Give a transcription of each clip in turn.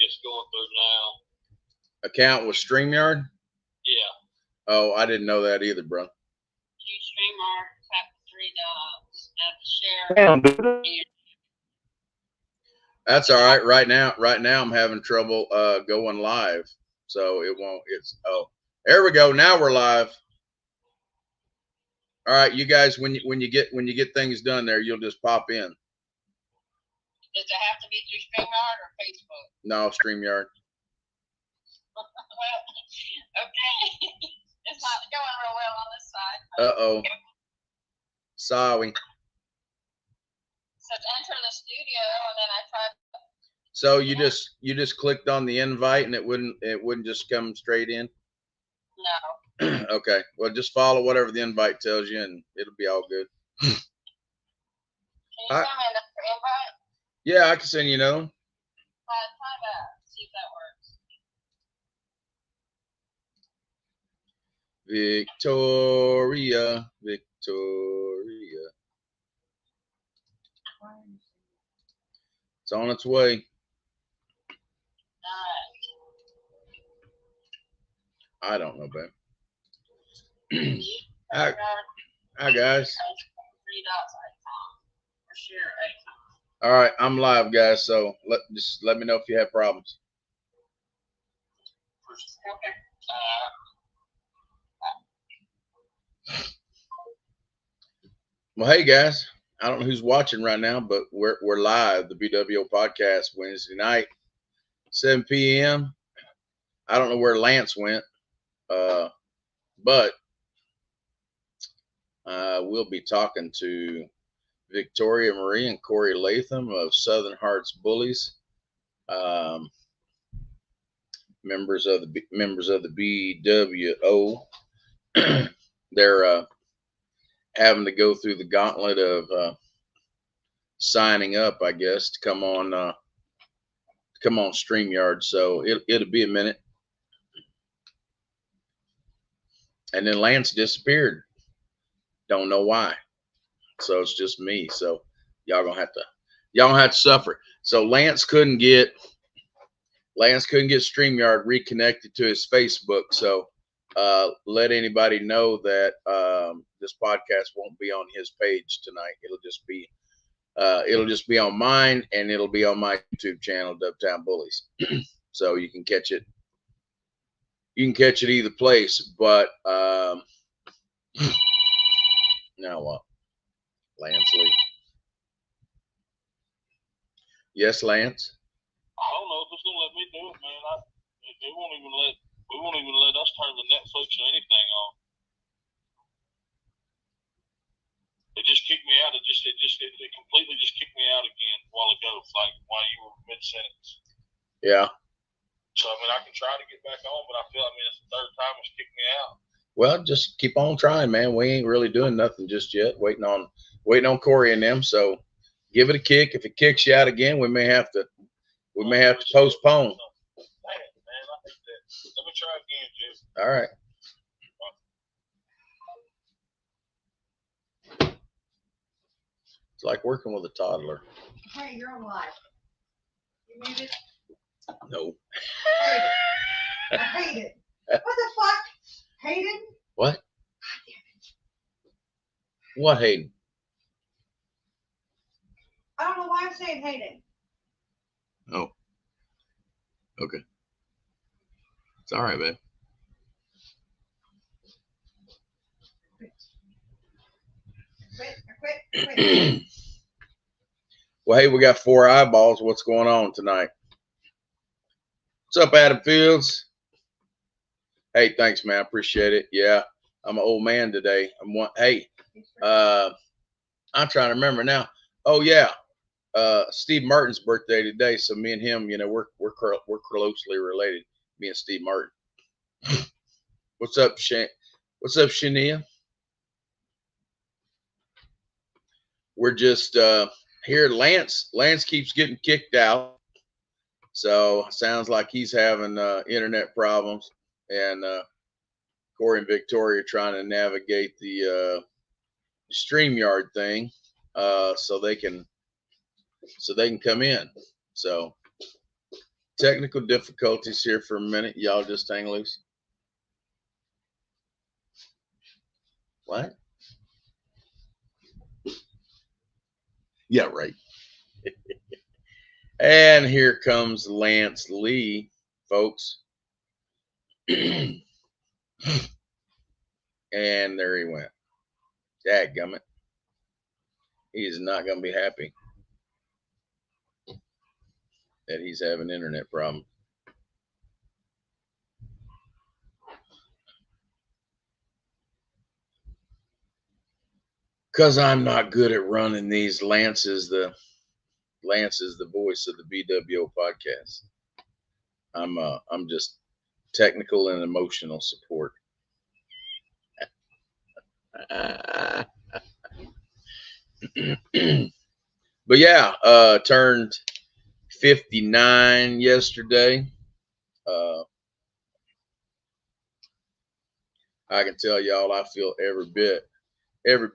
it's going through now. Account with StreamYard? Yeah. Oh, I didn't know that either, bro. Use StreamYard, tap the three dots, and the share. That's all right. Right now I'm having trouble going live. So it won't, there we go. Now we're live. All right, you guys, when you get things done there, you'll just pop in. Does it have to be through StreamYard or Facebook? No, StreamYard. Well, okay. It's not going real well on this side. Uh-oh. Sorry. So enter the studio, and then I tried. So you just clicked on the invite and it wouldn't just come straight in? No. Okay. Well, just follow whatever the invite tells you and it'll be all good. Can you send me another invite? Yeah, I can send you another one. Try that. See if that works. Victoria. It's on its way. I don't know, babe. Hi, guys. All right, I'm live, guys. So just let me know if you have problems. Okay. Well, hey guys, I don't know who's watching right now, but we're live, the BWO podcast, Wednesday night, 7 p.m. I don't know where Lance went, but we'll be talking to Victoria Marie and Corey Latham of Southern Hearts Bullies, members of the BWO. They're having to go through the gauntlet of signing up, I guess, to come on StreamYard. So it'll be a minute. And then Lance disappeared. Don't know why. So it's just me. So y'all gonna have to suffer. So Lance couldn't get StreamYard reconnected to his Facebook. So let anybody know that this podcast won't be on his page tonight. It'll just be on mine, and it'll be on my YouTube channel, Dubtown Bullies. So you can catch it. You can catch it either place. But now what? Lance Lee. Yes, Lance. I don't know if it's gonna let me do it, man. We won't even let us turn the Netflix or anything on. It just kicked me out. It completely just kicked me out again a while ago, like while you were mid sentence. Yeah. So I mean, I can try to get back on, but it's the third time it's kicked me out. Well, just keep on trying, man. We ain't really doing nothing just yet. Waiting on Corey and them. So give it a kick. If it kicks you out again, we may have to postpone. Man, I hate that. Let me try again, Jeff. All right. It's like working with a toddler. Hey, you're on live. You muted? No. I hate it. What the fuck? Hayden? What? What, Hayden? I don't know why I'm saying Hayden. Oh. Okay. It's all right, babe. Quit. Well, hey, we got 4 eyeballs. What's going on tonight? What's up, Adam Fields? Hey, thanks, man. I appreciate it. Yeah, I'm an old man today. I'm trying to remember now. Oh yeah, Steve Martin's birthday today. So me and him, we're closely related. Me and Steve Martin. What's up, Shania? We're just here. Lance keeps getting kicked out. So sounds like he's having internet problems. And Corey and Victoria are trying to navigate the StreamYard thing so they can come in. So Technical difficulties here for a minute. Y'all just hang loose. What? Yeah, right. And here comes Lance Lee, folks. And there he went. Dadgummit. He is not going to be happy that he's having internet problems. Because I'm not good at running these. Lance is the voice of the BWO podcast. I'm just technical and emotional support. But yeah, turned 59 yesterday. I can tell y'all I feel every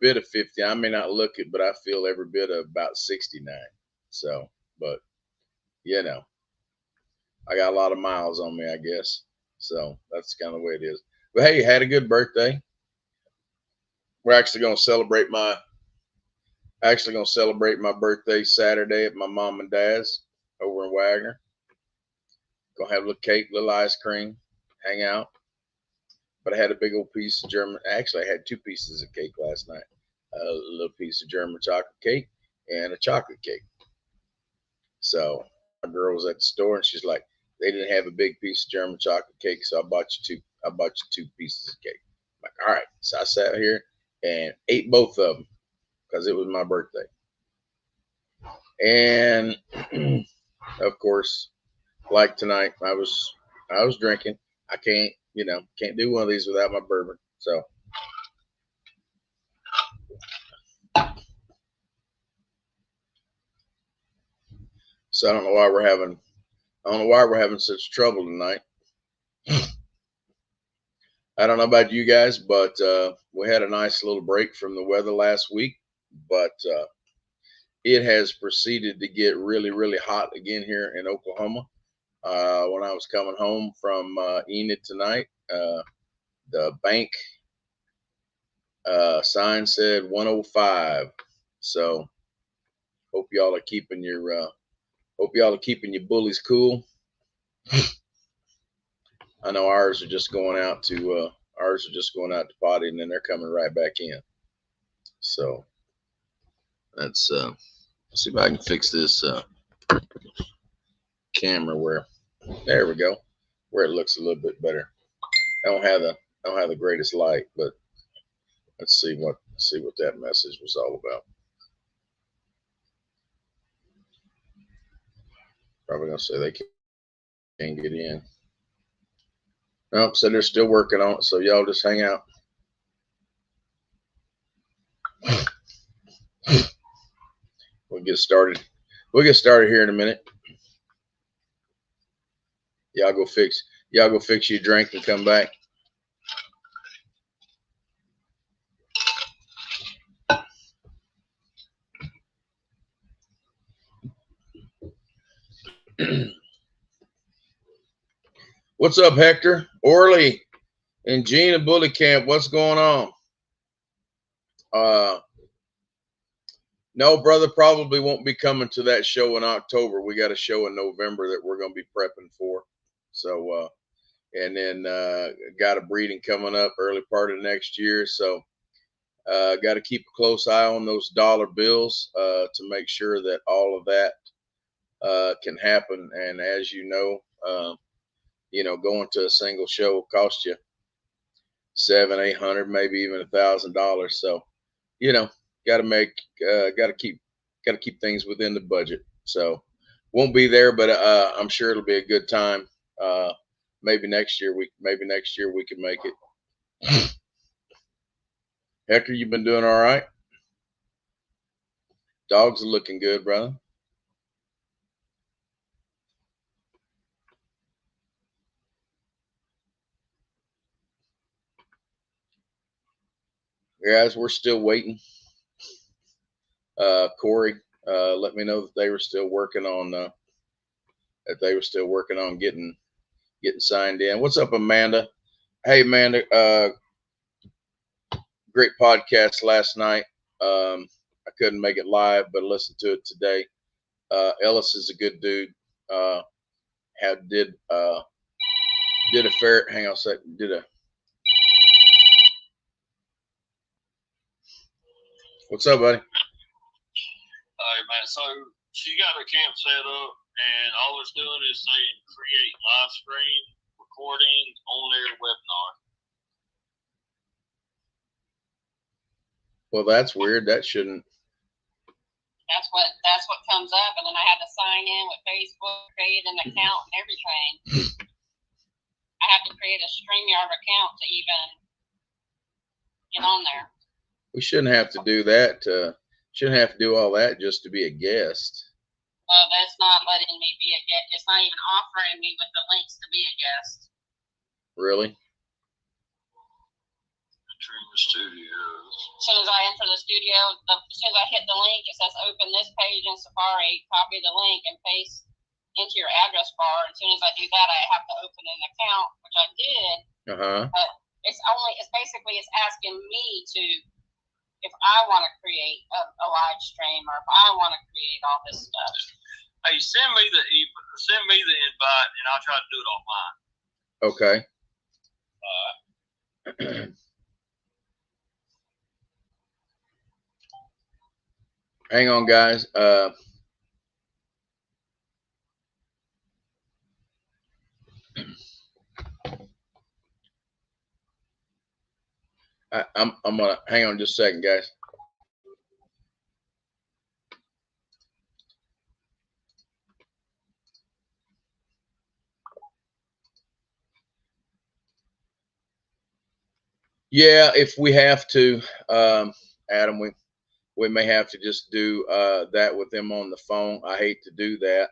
bit of 50. I may not look it, but I feel every bit of about 69. So, but you know, I got a lot of miles on me, I guess. So that's kind of the way it is. But hey, had a good birthday. We're actually going to celebrate my birthday Saturday at my mom and dad's over in Wagner. Gonna have a little cake, little ice cream, hang out. But I had a big old piece of German. Actually, I had 2 pieces of cake last night. A little piece of German chocolate cake and a chocolate cake. So my girl was at the store and she's like, they didn't have a big piece of German chocolate cake, so I bought you 2 pieces of cake. I'm like, all right. So I sat here and ate both of them because it was my birthday. And of course, like tonight, I was drinking. I can't do one of these without my bourbon. So I don't know why we're having such trouble tonight. I don't know about you guys, but we had a nice little break from the weather last week, but it has proceeded to get really, really hot again here in Oklahoma. When I was coming home from Enid tonight, the bank sign said 105. So hope y'all are keeping your bullies cool. I know ours are just going out to potty, and then they're coming right back in. So let's see if I can fix this camera where there we go, where it looks a little bit better. I don't have the greatest light, but let's see what that message was all about. Probably gonna say they can't get in. Nope, so they're still working on it. So y'all just hang out. We'll get started. Here in a minute. Y'all go fix your drink and come back. What's up, Hector? Orly and Gene at Bully Camp. What's going on? No, brother, probably won't be coming to that show in October. We got a show in November that we're going to be prepping for. So, and then got a breeding coming up early part of next year. So, got to keep a close eye on those dollar bills to make sure that all of that can happen. And as you know, going to a single show will cost you $700, $800, maybe even $1,000. So, got to keep things within the budget. So, won't be there, but I'm sure it'll be a good time. Maybe next year we can make it. Hector, you been doing all right? Dogs are looking good, brother. Guys, we're still waiting. Corey let me know that they were still working on that they were still working on getting signed in. What's up, Amanda? Hey, Amanda. Great podcast last night. I couldn't make it live, but listened to it today. Ellis is a good dude. Did a fair. Hang on a second. What's up, buddy? Hey man, so she got her camp set up, and all they're doing is saying create live stream recording on their webinar. Well, that's weird. That shouldn't. That's what comes up, and then I had to sign in with Facebook, create an account, and everything. I have to create a StreamYard account to even get on there. We shouldn't have to do that. Shouldn't have to do all that just to be a guest. Well, that's not letting me be a guest. It's not even offering me with the links to be a guest. Really? Dreamer Studios. As soon as I enter the studio, as soon as I hit the link, it says open this page in Safari, copy the link, and paste into your address bar. As soon as I do that, I have to open an account, which I did. But it's basically asking me to, if I want to create a live stream or if I want to create all this stuff. Hey, send me the invite, and I'll try to do it on mine. Okay. Hang on, guys. I'm gonna hang on just a second, guys. Yeah, if we have to, Adam, we may have to just do that with them on the phone. I hate to do that,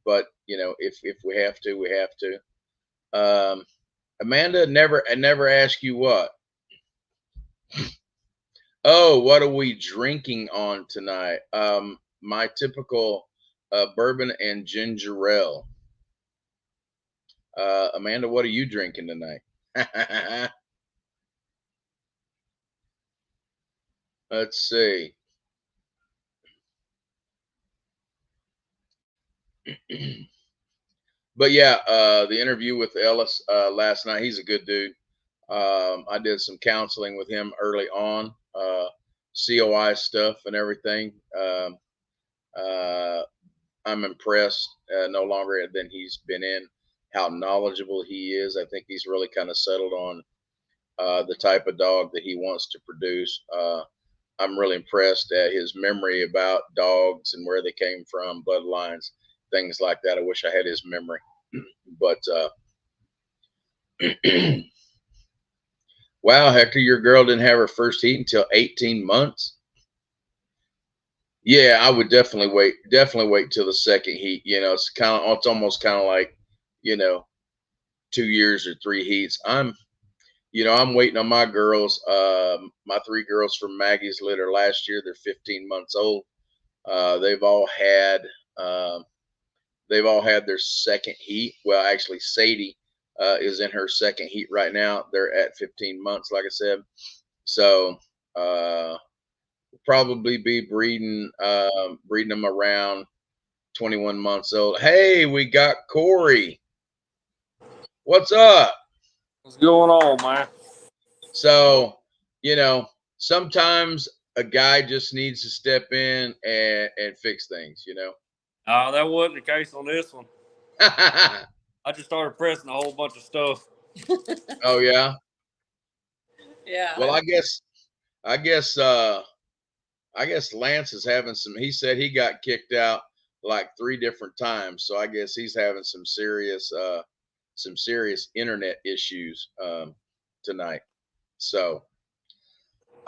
but you know, if we have to, we have to. Amanda, I never ask you what. Oh, what are we drinking on tonight? My typical bourbon and ginger ale. Amanda, what are you drinking tonight? Let's see. But yeah, the interview with Ellis last night, he's a good dude. I did some counseling with him early on, COI stuff and everything. I'm impressed no longer than he's been in how knowledgeable he is. I think he's really kind of settled on the type of dog that he wants to produce. I'm really impressed at his memory about dogs and where they came from, bloodlines, things like that. I wish I had his memory, but wow, Hector, your girl didn't have her first heat until 18 months. Yeah, I would definitely wait till the second heat. You know, it's almost kind of like, you know, 2 years or 3 heats. I'm waiting on my girls. My 3 girls from Maggie's litter last year. They're 15 months old. They've all had their second heat. Well, actually, Sadie is in her second heat right now. They're at 15 months, like I said. So we'll probably be breeding them around 21 months old. Hey, we got Corey. What's up? What's going on, man? So, you know, sometimes a guy just needs to step in and fix things, you know. That wasn't the case on this one. I just started pressing a whole bunch of stuff. Oh yeah. Yeah. Well, I guess Lance is having some. He said he got kicked out like 3 different times, so I guess he's having some serious internet issues tonight. So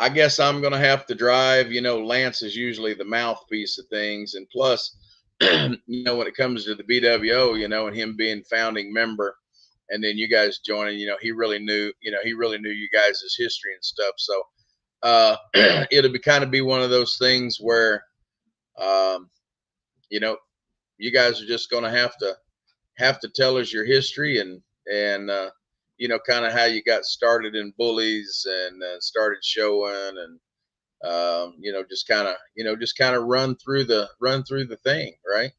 I guess I'm gonna have to drive. You know, Lance is usually the mouthpiece of things, and plus, you know, when it comes to the BWO, you know, and him being founding member, and then you guys joining, you know, he really knew you guys' history and stuff. So it'll be one of those things where, you know, you guys are just going to have to tell us your history and you know, kind of how you got started in Bullies and started showing and you know, just kind of run through the thing, right?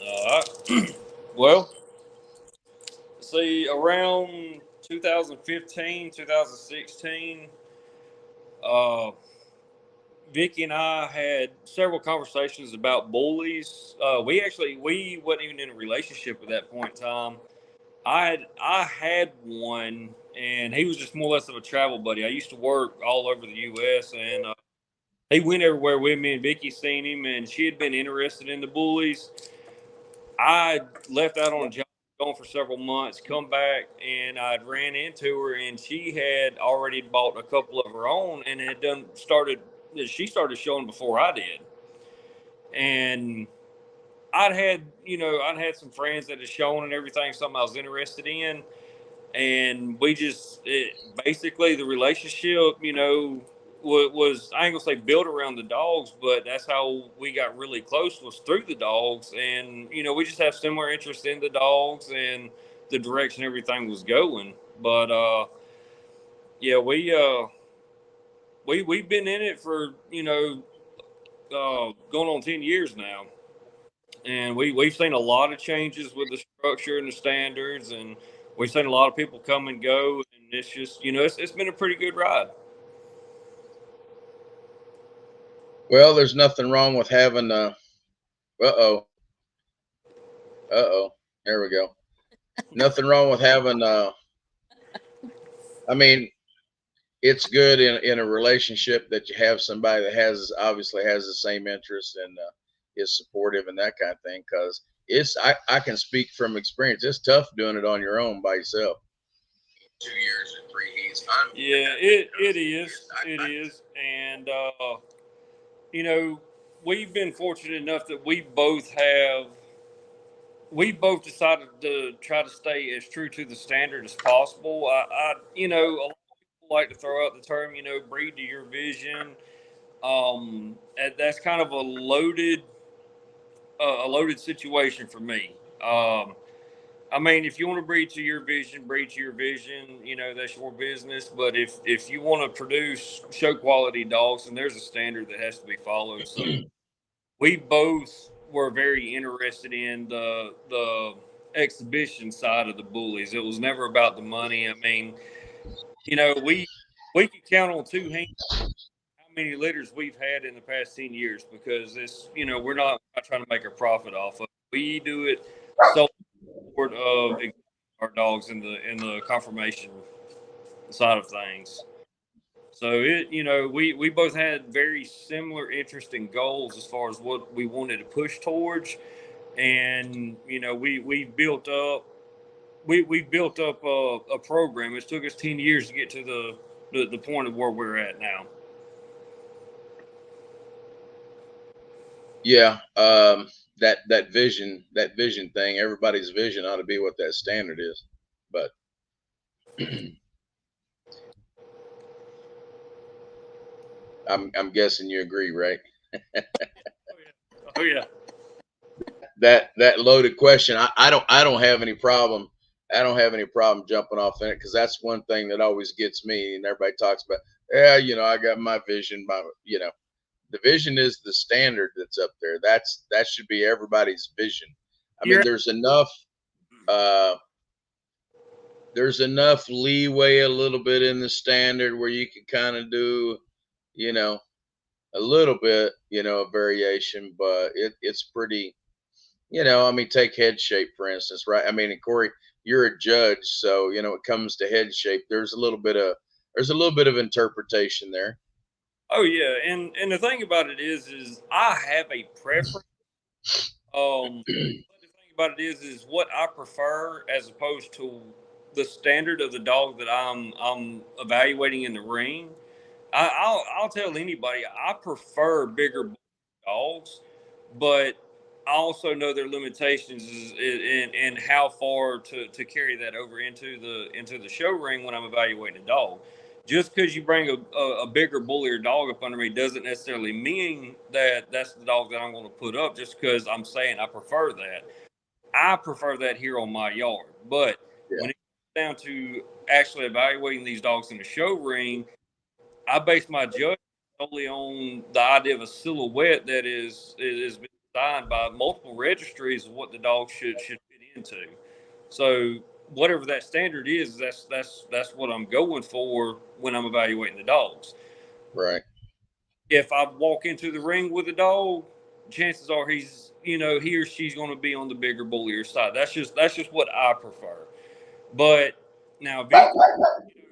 All right. Well, see, around 2015, 2016, Vicky and I had several conversations about Bullies. We wasn't even in a relationship at that point in time. I had one, and he was just more or less of a travel buddy. I used to work all over the U.S. and he went everywhere with me. And Vicky seen him, and she had been interested in the Bullies. I left out on a job, gone for several months, come back, and I'd ran into her, and she had already bought a couple of her own, and had started. She started showing before I did, and I'd had some friends that had shown and everything, something I was interested in, and basically the relationship, was I ain't gonna say built around the dogs, but that's how we got really close, was through the dogs, and we just have similar interests in the dogs and the direction everything was going. But yeah, we've been in it for going on 10 years now, and we've seen a lot of changes with the structure and the standards, and we've seen a lot of people come and go, and it's just it's been a pretty good ride. Well, there's nothing wrong with having uh-oh. There we go. Nothing wrong with having I mean, it's good in a relationship that you have somebody that obviously has the same interest and is supportive and that kind of thing, because I can speak from experience. It's tough doing it on your own by yourself. 2 years and 3 heats. Yeah, it is, and we've been fortunate enough that we both decided to try to stay as true to the standard as possible. A lot of people like to throw out the term, breed to your vision. That's kind of a loaded situation for me. I mean, if you want to breed to your vision, breed to your vision. That's your business. But if you want to produce show quality dogs, then there's a standard that has to be followed. So we both were very interested in the exhibition side of the Bullies. It was never about the money. I mean, we could count on two hands how many litters we've had in the past 10 years, because we're not trying to make a profit off of it. We do it so of our dogs in the conformation side of things. So we both had very similar interesting goals as far as what we wanted to push towards, and we built up a program. It took us 10 years to get to the point of where we're at now. Yeah, that vision thing. Everybody's vision ought to be what that standard is, but I'm guessing you agree, right? Oh yeah. That loaded question. I don't have any problem. I don't have any problem jumping off in it, because that's one thing that always gets me. And everybody talks about, yeah, I got my vision. The vision is the standard that's up there. That should be everybody's vision. I mean, there's enough leeway a little bit in the standard where you can kind of do, a little bit, a variation, but it's pretty, I mean, take head shape, for instance, right? I mean, and Corey, you're a judge, so, it comes to head shape, there's a little bit of interpretation there. Oh yeah, and the thing about it is I have a preference. The thing about it is what I prefer, as opposed to the standard of the dog that I'm evaluating in the ring. I'll tell anybody I prefer bigger dogs, but I also know their limitations and how far to carry that over into the show ring when I'm evaluating a dog. just because you bring a bigger bully or dog up under me doesn't necessarily mean that that's the dog that I'm going to put up, just because I'm saying I prefer that. I prefer that here on my yard. But when it comes down to actually evaluating these dogs in the show ring, I base my judgment solely on the idea of a silhouette that is been designed by multiple registries of what the dog should fit into. So whatever that standard is, that's what I'm going for when I'm evaluating the dogs. Right. If I walk into the ring with a dog, chances are he's, he or she's going to be on the bigger, bullier side. That's just what I prefer. But now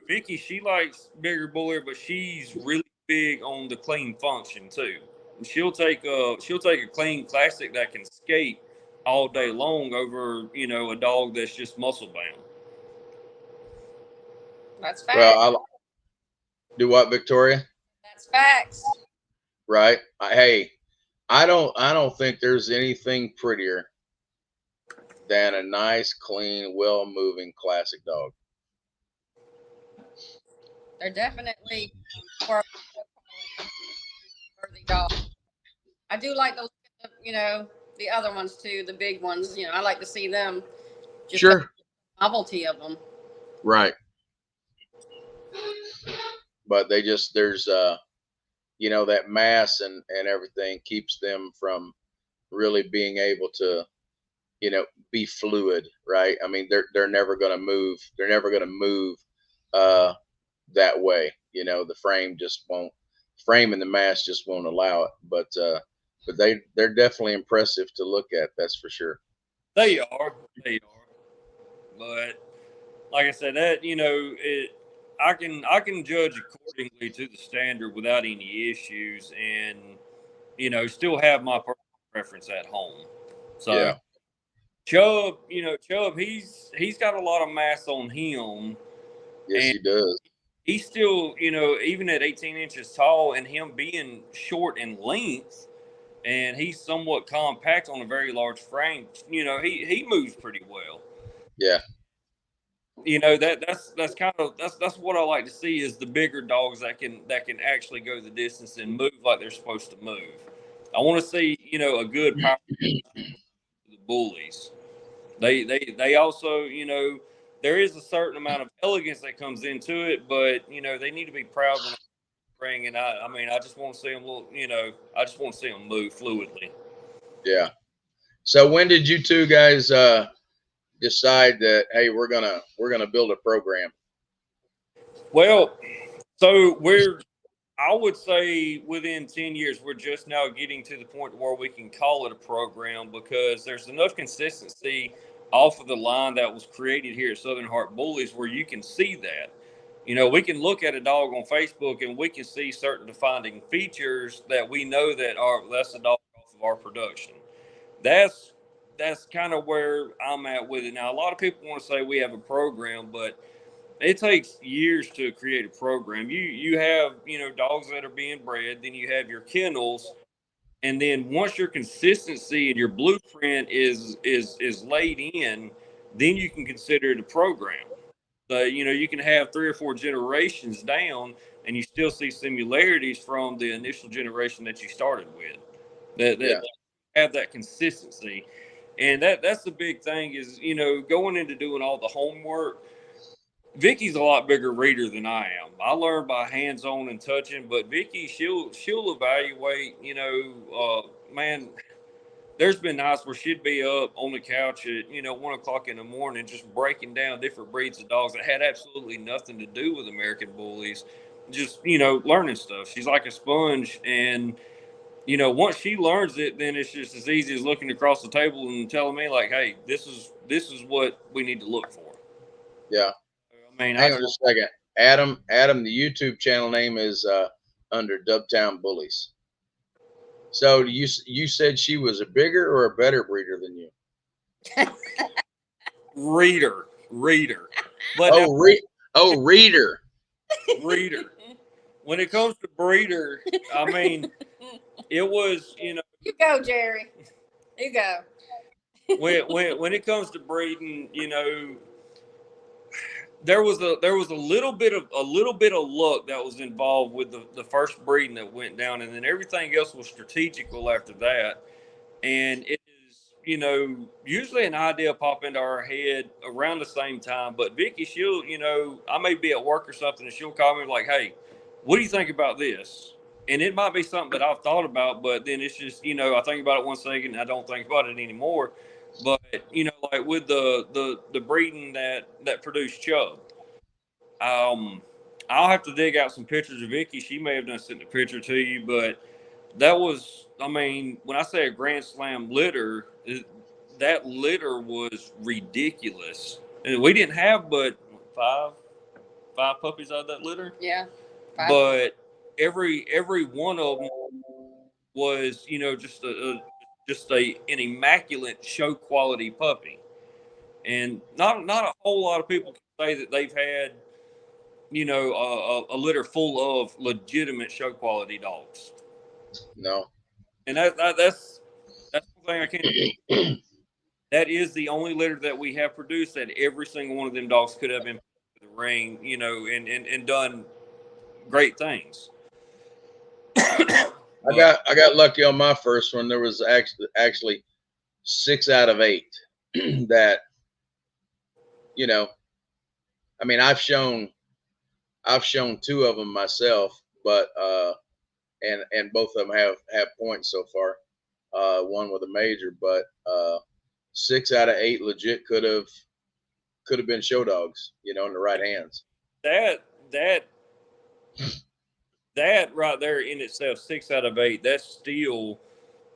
Vicky, she likes bigger, bullier, but she's really big on the clean function too. She'll take a clean classic that can skate all day long over a dog that's just muscle bound. That's facts. Well, do what, Victoria? That's facts. Right. Hey, I don't think there's anything prettier than a nice, clean, well-moving classic dog. They're definitely more worthy dogs. I do like those, the other ones too, the big ones. I like to see them. Just Sure. the novelty of them. Right. But there's that mass and everything keeps them from really being able to, be fluid, right? I mean, they're never going to move. They're never going to move that way. The frame just won't. Frame and the mass just won't allow it. But they're definitely impressive to look at. That's for sure. They are. But like I said, that I can judge accordingly to the standard without any issues, and still have my personal preference at home. So yeah. Chubb, he's got a lot of mass on him. Yes, he does. He's still, even at 18 inches tall, and him being short in length, and he's somewhat compact on a very large frame. He moves pretty well. Yeah. That's kind of that's what I like to see is the bigger dogs that can actually go the distance and move like they're supposed to move. I want to see a good power the bullies. They also there is a certain amount of elegance that comes into it, but they need to be proud when they ring. And I just want to see them I just want to see them move fluidly. Yeah. So when did you two guys decide that, hey, we're gonna build a program? Well, so I would say within 10 years, we're just now getting to the point where we can call it a program, because there's enough consistency off of the line that was created here at Southern Heart Bullies where you can see that. We can look at a dog on Facebook and we can see certain defining features that we know that's a dog off of our production. That's kind of where I'm at with it. Now, a lot of people want to say we have a program, but it takes years to create a program. You have, dogs that are being bred, then you have your kennels, and then once your consistency and your blueprint is laid in, then you can consider it a program. So, you can have 3 or 4 generations down and you still see similarities from the initial generation that you started with. That have that consistency. And that's the big thing is, going into doing all the homework. Vicky's a lot bigger reader than I am. I learn by hands-on and touching, but Vicky, she'll evaluate. Man, there's been nights where she'd be up on the couch at 1:00 in the morning, just breaking down different breeds of dogs that had absolutely nothing to do with American Bullies. Just learning stuff. She's like a sponge, and once she learns it, then it's just as easy as looking across the table and telling me like, "Hey, this is what we need to look for." Yeah. Hang on just a second. Adam, the YouTube channel name is under Dubtown Bullies. So you said she was a bigger or a better breeder than you? Reader. But reader. Reader. When it comes to breeder, I mean, it was, You go, Jerry. You go. when it comes to breeding, there was a little bit of luck that was involved with the first breeding that went down, and then everything else was strategical after that. And it is, usually an idea pop into our head around the same time. But Vicky, she'll, I may be at work or something, and she'll call me like, "Hey, what do you think about this?" And it might be something that I've thought about, but then it's just, I think about it one second, and I don't think about it anymore. But like with the breeding that produced Chubb, I'll have to dig out some pictures of Vicky. She may have done sent a picture to you, but that was, I mean, when I say a Grand Slam litter, that litter was ridiculous. And we didn't have but five puppies out of that litter. Yeah. 5. But every one of them was, just an immaculate show quality puppy. And not a whole lot of people can say that they've had, a litter full of legitimate show quality dogs. No. And that's one thing I can't do. That is the only litter that we have produced that every single one of them dogs could have been put in the ring, and done great things. I got lucky on my first one. There was actually 6 out of 8 that, I mean, I've shown 2 of them myself, but and both of them have points so far. One with a major, but 6 out of 8 legit could have been show dogs, in the right hands. That right there in itself, 6 out of 8, that's still,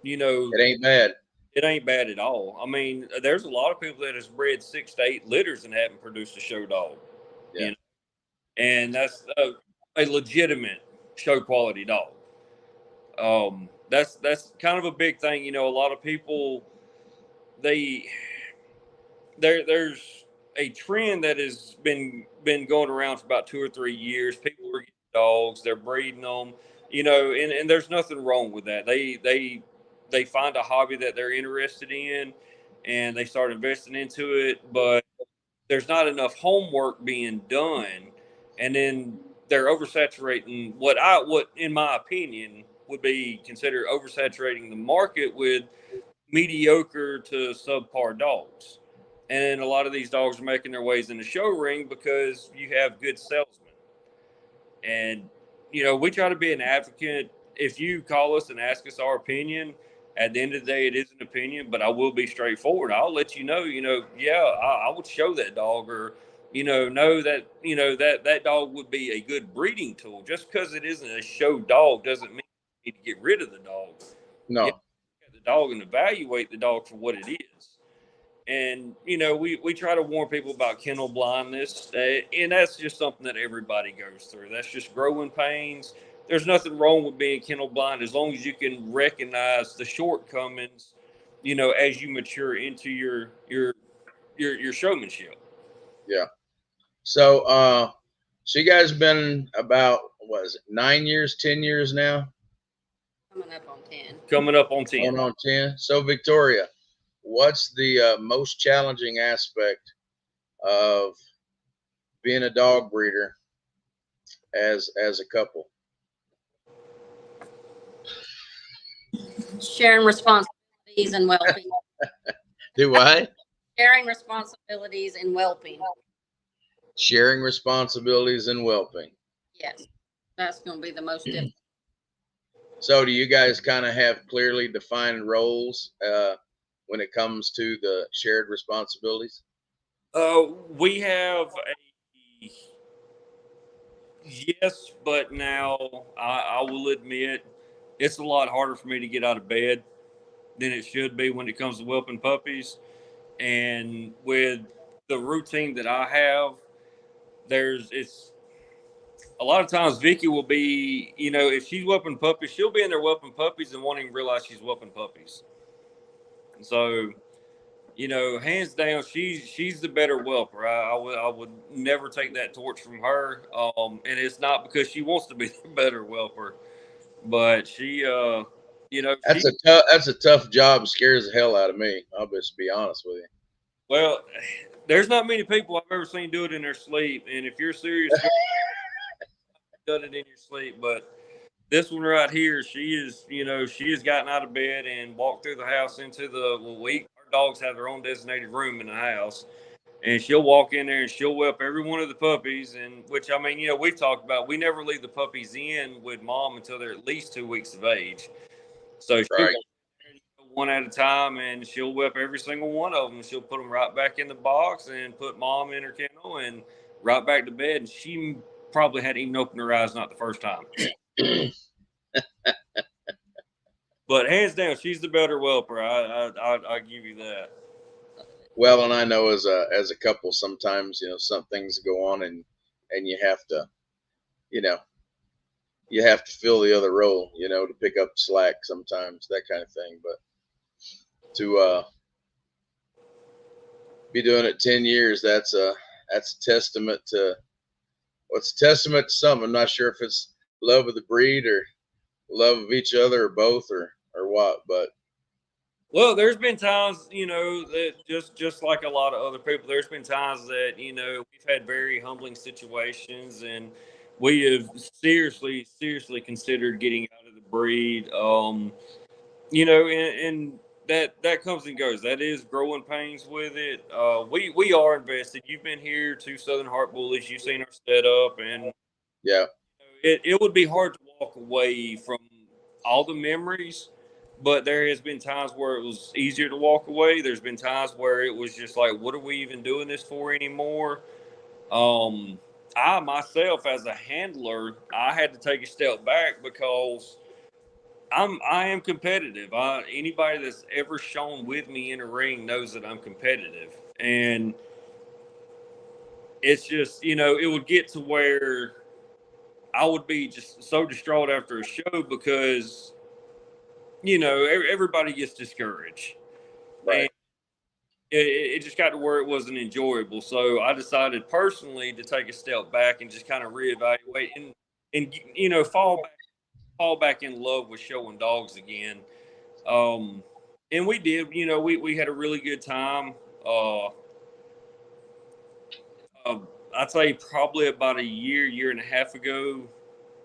it ain't bad. It ain't bad at all. I mean, there's a lot of people that has bred 6 to 8 litters and haven't produced a show dog. Yeah. And that's a legitimate show quality dog. That's kind of a big thing. A lot of people, there's a trend that has been going around for about 2 or 3 years. People are getting dogs, they're breeding them, and there's nothing wrong with that. They find a hobby that they're interested in, and they start investing into it, but there's not enough homework being done, and then they're oversaturating what in my opinion would be considered oversaturating the market with mediocre to subpar dogs. And a lot of these dogs are making their ways in the show ring because you have good salesmen. And, we try to be an advocate. If you call us and ask us our opinion, at the end of the day, it is an opinion, but I will be straightforward. I'll let you know, I would show that dog, or, know that, that dog would be a good breeding tool. Just because it isn't a show dog doesn't mean you need to get rid of the dog. No. You have to look at the dog and evaluate the dog for what it is. And, we try to warn people about kennel blindness, and that's just something that everybody goes through. That's just growing pains. There's nothing wrong with being kennel blind as long as you can recognize the shortcomings, as you mature into your showmanship. Yeah. So, you guys been about, 9 years, 10 years now? Coming up on 10. Coming up on 10. Going on 10. So, Victoria, what's the most challenging aspect of being a dog breeder as a couple? Sharing responsibilities and whelping. Do what? Sharing responsibilities and whelping. Sharing responsibilities and whelping. Yes, that's going to be the most difficult. So do you guys kind of have clearly defined roles when it comes to the shared responsibilities? We have a yes, but now I will admit it's a lot harder for me to get out of bed than it should be when it comes to whelping puppies. And with the routine that I have, it's a lot of times Vicky will be, if she's whelping puppies, she'll be in there whelping puppies and won't even realize she's whelping puppies. And so, hands down, she's the better whelper. I would never take that torch from her. And it's not because she wants to be the better whelper, but she, that's a tough job. Scares the hell out of me. I'll just be honest with you. Well, there's not many people I've ever seen do it in their sleep, and if you're serious, done it in your sleep. But this one right here, she is, she has gotten out of bed and walked through the house into our dogs have their own designated room in the house, and she'll walk in there and she'll whelp every one of the puppies. And which, I mean, we've talked about, we never leave the puppies in with mom until they're at least 2 weeks of age. So she'll Right. go one at a time, and she'll whip every single one of them. She'll put them right back in the box and put mom in her kennel and right back to bed. And she probably hadn't even opened her eyes, not the first time. But hands down, she's the better whelper. I give you that. Well, and I know as a couple, sometimes some things go on, and you have to, you have to fill the other role, to pick up slack sometimes, that kind of thing. But to be doing it 10 years, that's a testament to something. I'm not sure if it's love of the breed or love of each other or both or what, but well, there's been times, that just like a lot of other people, there's been times that, we've had very humbling situations, and we have seriously considered getting out of the breed. And that comes and goes. That is growing pains with it. We are invested. You've been here to Southern Heart Bullies. You've seen our setup, and yeah, it would be hard to walk away from all the memories. But there has been times where it was easier to walk away. There's been times where it was just like, what are we even doing this for anymore? I myself, as a handler, I had to take a step back because I am competitive. Anybody that's ever shown with me in a ring knows that I'm competitive, and it's just it would get to where I would be just so distraught after a show because everybody gets discouraged. right. And it just got to where it wasn't enjoyable. So I decided personally to take a step back and just kind of reevaluate and fall back in love with showing dogs again. And we did. We had a really good time. I'd say probably about a year and a half ago,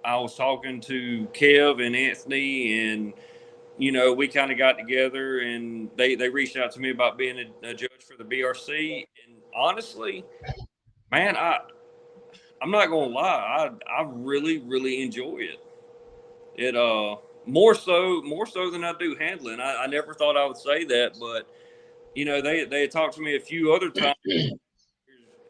I was talking to Kev and Anthony, and we kind of got together, and they reached out to me about being a judge for the BRC. And honestly, man, I'm not gonna lie, I really enjoy it. It more so than I do handling. I never thought I would say that, but they had talked to me a few other times,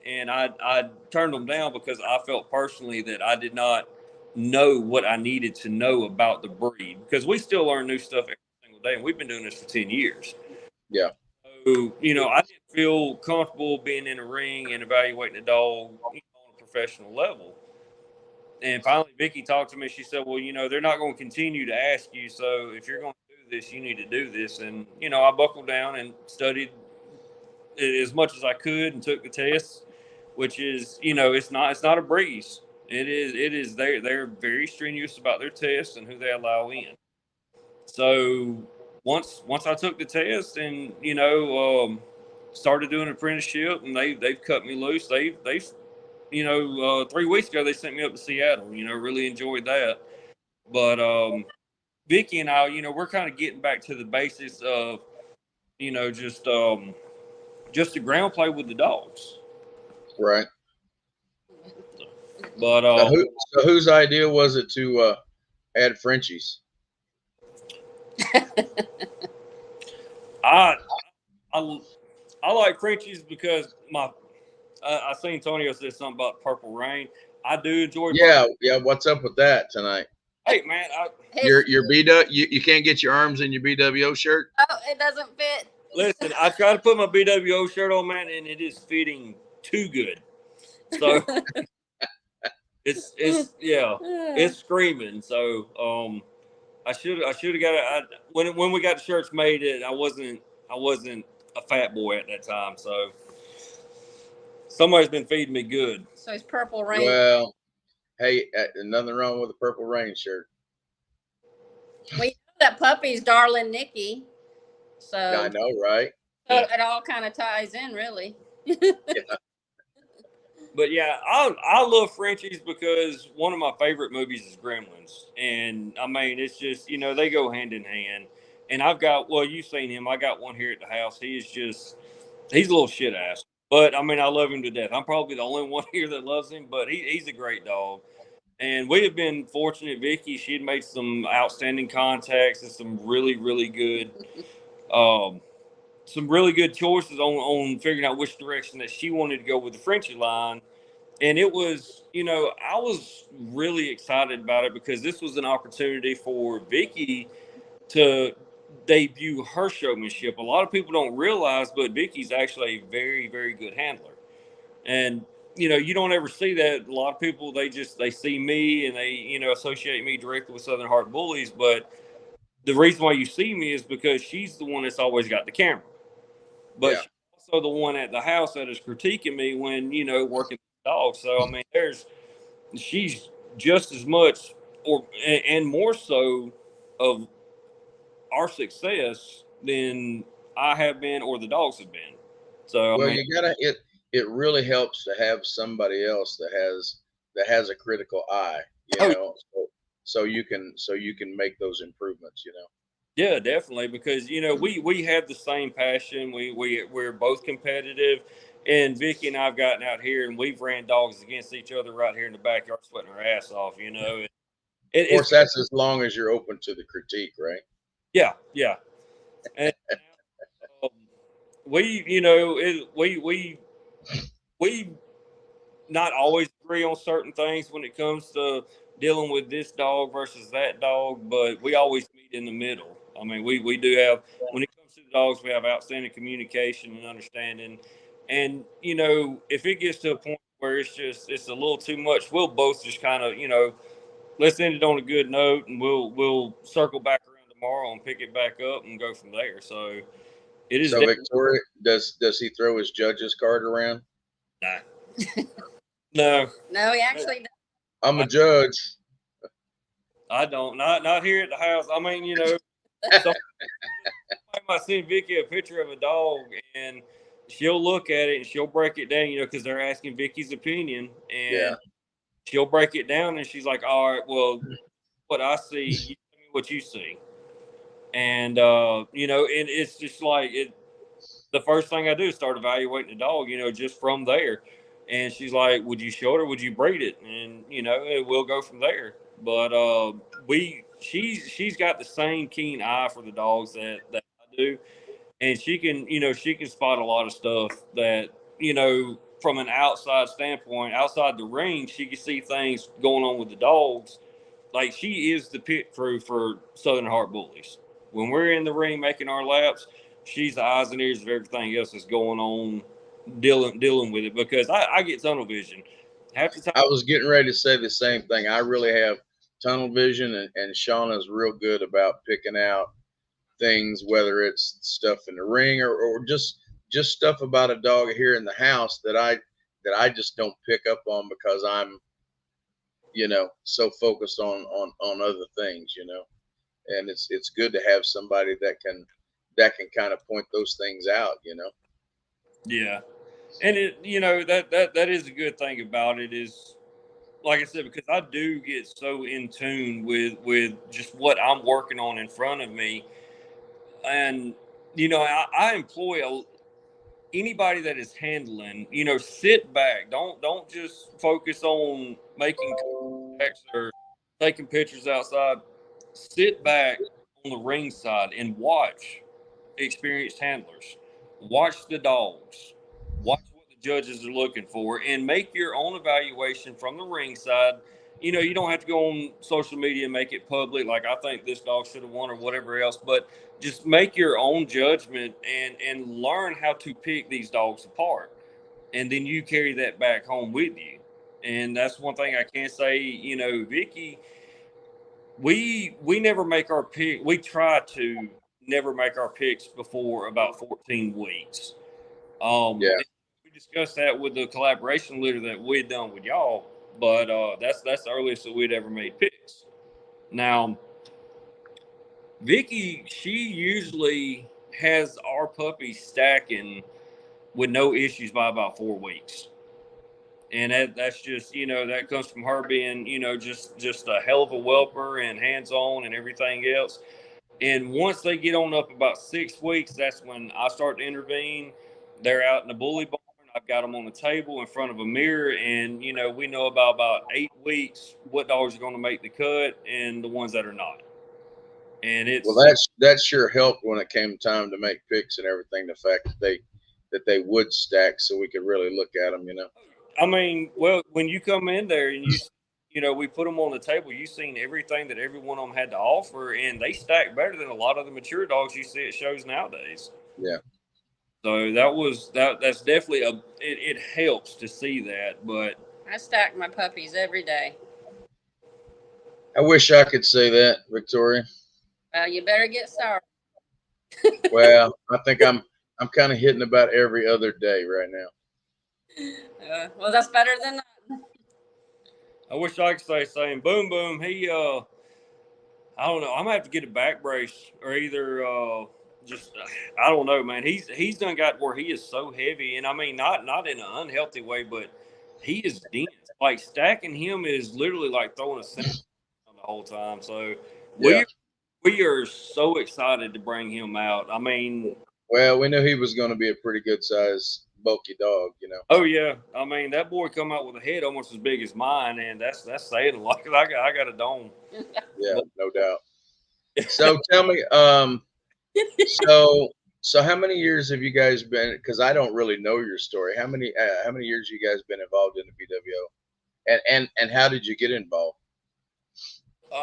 and I turned them down because I felt personally that I did not know what I needed to know about the breed, because we still learn new stuff every single day, and we've been doing this for 10 years. Yeah. So, I didn't feel comfortable being in a ring and evaluating a dog on a professional level. And finally, Vicky talked to me. She said, well, they're not going to continue to ask you. So if you're going to do this, you need to do this. And, I buckled down and studied as much as I could and took the test, which is, it's not a breeze. It is they're very strenuous about their tests and who they allow in. So once I took the test and started doing an apprenticeship, and they've cut me loose. They've 3 weeks ago they sent me up to Seattle. Really enjoyed that. But Vicky and I, we're kind of getting back to the basics of just the ground play with the dogs. Right. But so whose idea was it to add Frenchies? I like Frenchies because I seen Antonio said something about Purple Rain. I do enjoy. Yeah. What's up with that tonight? Hey man, your BW, you can't get your arms in your BWO shirt. Oh, it doesn't fit. Listen, I try to put my BWO shirt on, man, and it is fitting too good. So it's screaming. So I should have got it. When we got the shirts made, I wasn't a fat boy at that time. So somebody's been feeding me good. So it's Purple Rain. Well, hey, nothing wrong with a Purple Rain shirt. We know that puppy's darling Nikki. So I know, right? So it all kind of ties in, really. But yeah, I love Frenchies because one of my favorite movies is Gremlins, and I mean it's just they go hand in hand. And I've got you've seen him. I got one here at the house. He's a little shit ass, but I mean I love him to death. I'm probably the only one here that loves him, but he's a great dog. And we have been fortunate. Vicky, she had made some outstanding contacts and some really good choices on figuring out which direction that she wanted to go with the Frenchie line. And it was, I was really excited about it because this was an opportunity for Vicky to debut her showmanship. A lot of people don't realize, but Vicky's actually a very, very good handler. And, you don't ever see that. A lot of people, they see me and they, associate me directly with Southern Heart Bullies. But the reason why you see me is because she's the one that's always got the camera. But she's also the one at the house that is critiquing me when, working the dog. So, I mean, she's just as much and more so of our success than I have been or the dogs have been. So, well, it really helps to have somebody else that has a critical eye, so you can make those improvements, Yeah, definitely, because we have the same passion. We're both competitive, and Vicky and I've gotten out here and we've ran dogs against each other right here in the backyard, sweating our ass off. Of course, that's as long as you're open to the critique, right? Yeah, and we not always agree on certain things when it comes to dealing with this dog versus that dog, but we always meet in the middle. I mean, we do have, when it comes to the dogs, we have outstanding communication and understanding. And, if it gets to a point where it's a little too much, we'll both just kind of, let's end it on a good note and we'll circle back around tomorrow and pick it back up and go from there. So it is. So Victoria, does he throw his judge's card around? Nah. No, he actually doesn't. I'm a judge. I don't. Not here at the house. I mean, somebody might send Vicky a picture of a dog, and she'll look at it and she'll break it down, because they're asking Vicky's opinion, and she'll break it down, and she's like, "All right, well, what I see, you tell me what you see," and and it's just like it. The first thing I do is start evaluating the dog, just from there. And she's like, "Would you show it or would you breed it?" And we'll go from there. But she's got the same keen eye for the dogs that I do, and she can spot a lot of stuff that from an outside standpoint, outside the ring, she can see things going on with the dogs. Like, she is the pit crew for Southern Heart Bullies. When we're in the ring making our laps, she's the eyes and ears of everything else that's going on, dealing with it, because I get tunnel vision. Half the time, I was getting ready to say the same thing. I really have tunnel vision, and Shauna's real good about picking out things, whether it's stuff in the ring or just stuff about a dog here in the house that I just don't pick up on because I'm so focused on other things, and it's good to have somebody that can kind of point those things out. Yeah, and that is a good thing about it is, like I said, because I do get so in tune with just what I'm working on in front of me, and I employ anybody that is handling. Sit back, don't just focus on making contacts or taking pictures outside. Sit back on the ring side and watch experienced handlers. Watch the dogs. Watch what the judges are looking for, and make your own evaluation from the ringside. You don't have to go on social media and make it public, like I think this dog should have won or whatever else, but just make your own judgment and learn how to pick these dogs apart. And then you carry that back home with you. And that's one thing I can say, Vicky, we never make our pick. We try to never make our picks before about 14 weeks. We discussed that with the collaboration leader that we'd done with y'all, but that's the earliest that we'd ever made picks. Now, Vicky, she usually has our puppies stacking with no issues by about 4 weeks. And that's just, that comes from her being, just a hell of a whelper and hands-on and everything else. And once they get on up about 6 weeks, that's when I start to intervene. They're out in the bully barn. I've got them on the table in front of a mirror. And, we know about 8 weeks what dogs are going to make the cut and the ones that are not. And that sure helped when it came time to make picks and everything. The fact that they would stack so we could really look at them, I mean, well, when you come in there and we put them on the table, you've seen everything that every one of them had to offer, and they stack better than a lot of the mature dogs you see at shows nowadays. Yeah. So that's definitely it helps to see that, but I stack my puppies every day. I wish I could say that, Victoria. Well, you better get started. Well, I think I'm kind of hitting about every other day right now. Well, that's better than that. I wish I could say same. Boom, boom. He, I don't know. I'm gonna have to get a back brace or either I don't know, man. He's done got where he is so heavy, and I mean not in an unhealthy way, but he is dense. Like stacking him is literally like throwing a sandwich the whole time. So we are so excited to bring him out. I mean, well, we knew he was going to be a pretty good size, bulky dog, Oh yeah, I mean that boy come out with a head almost as big as mine, and that's saying a lot. I got a dome. Yeah, no doubt. So tell me, so how many years have you guys been? Because I don't really know your story. How many years you guys been involved in the BWO, and how did you get involved? We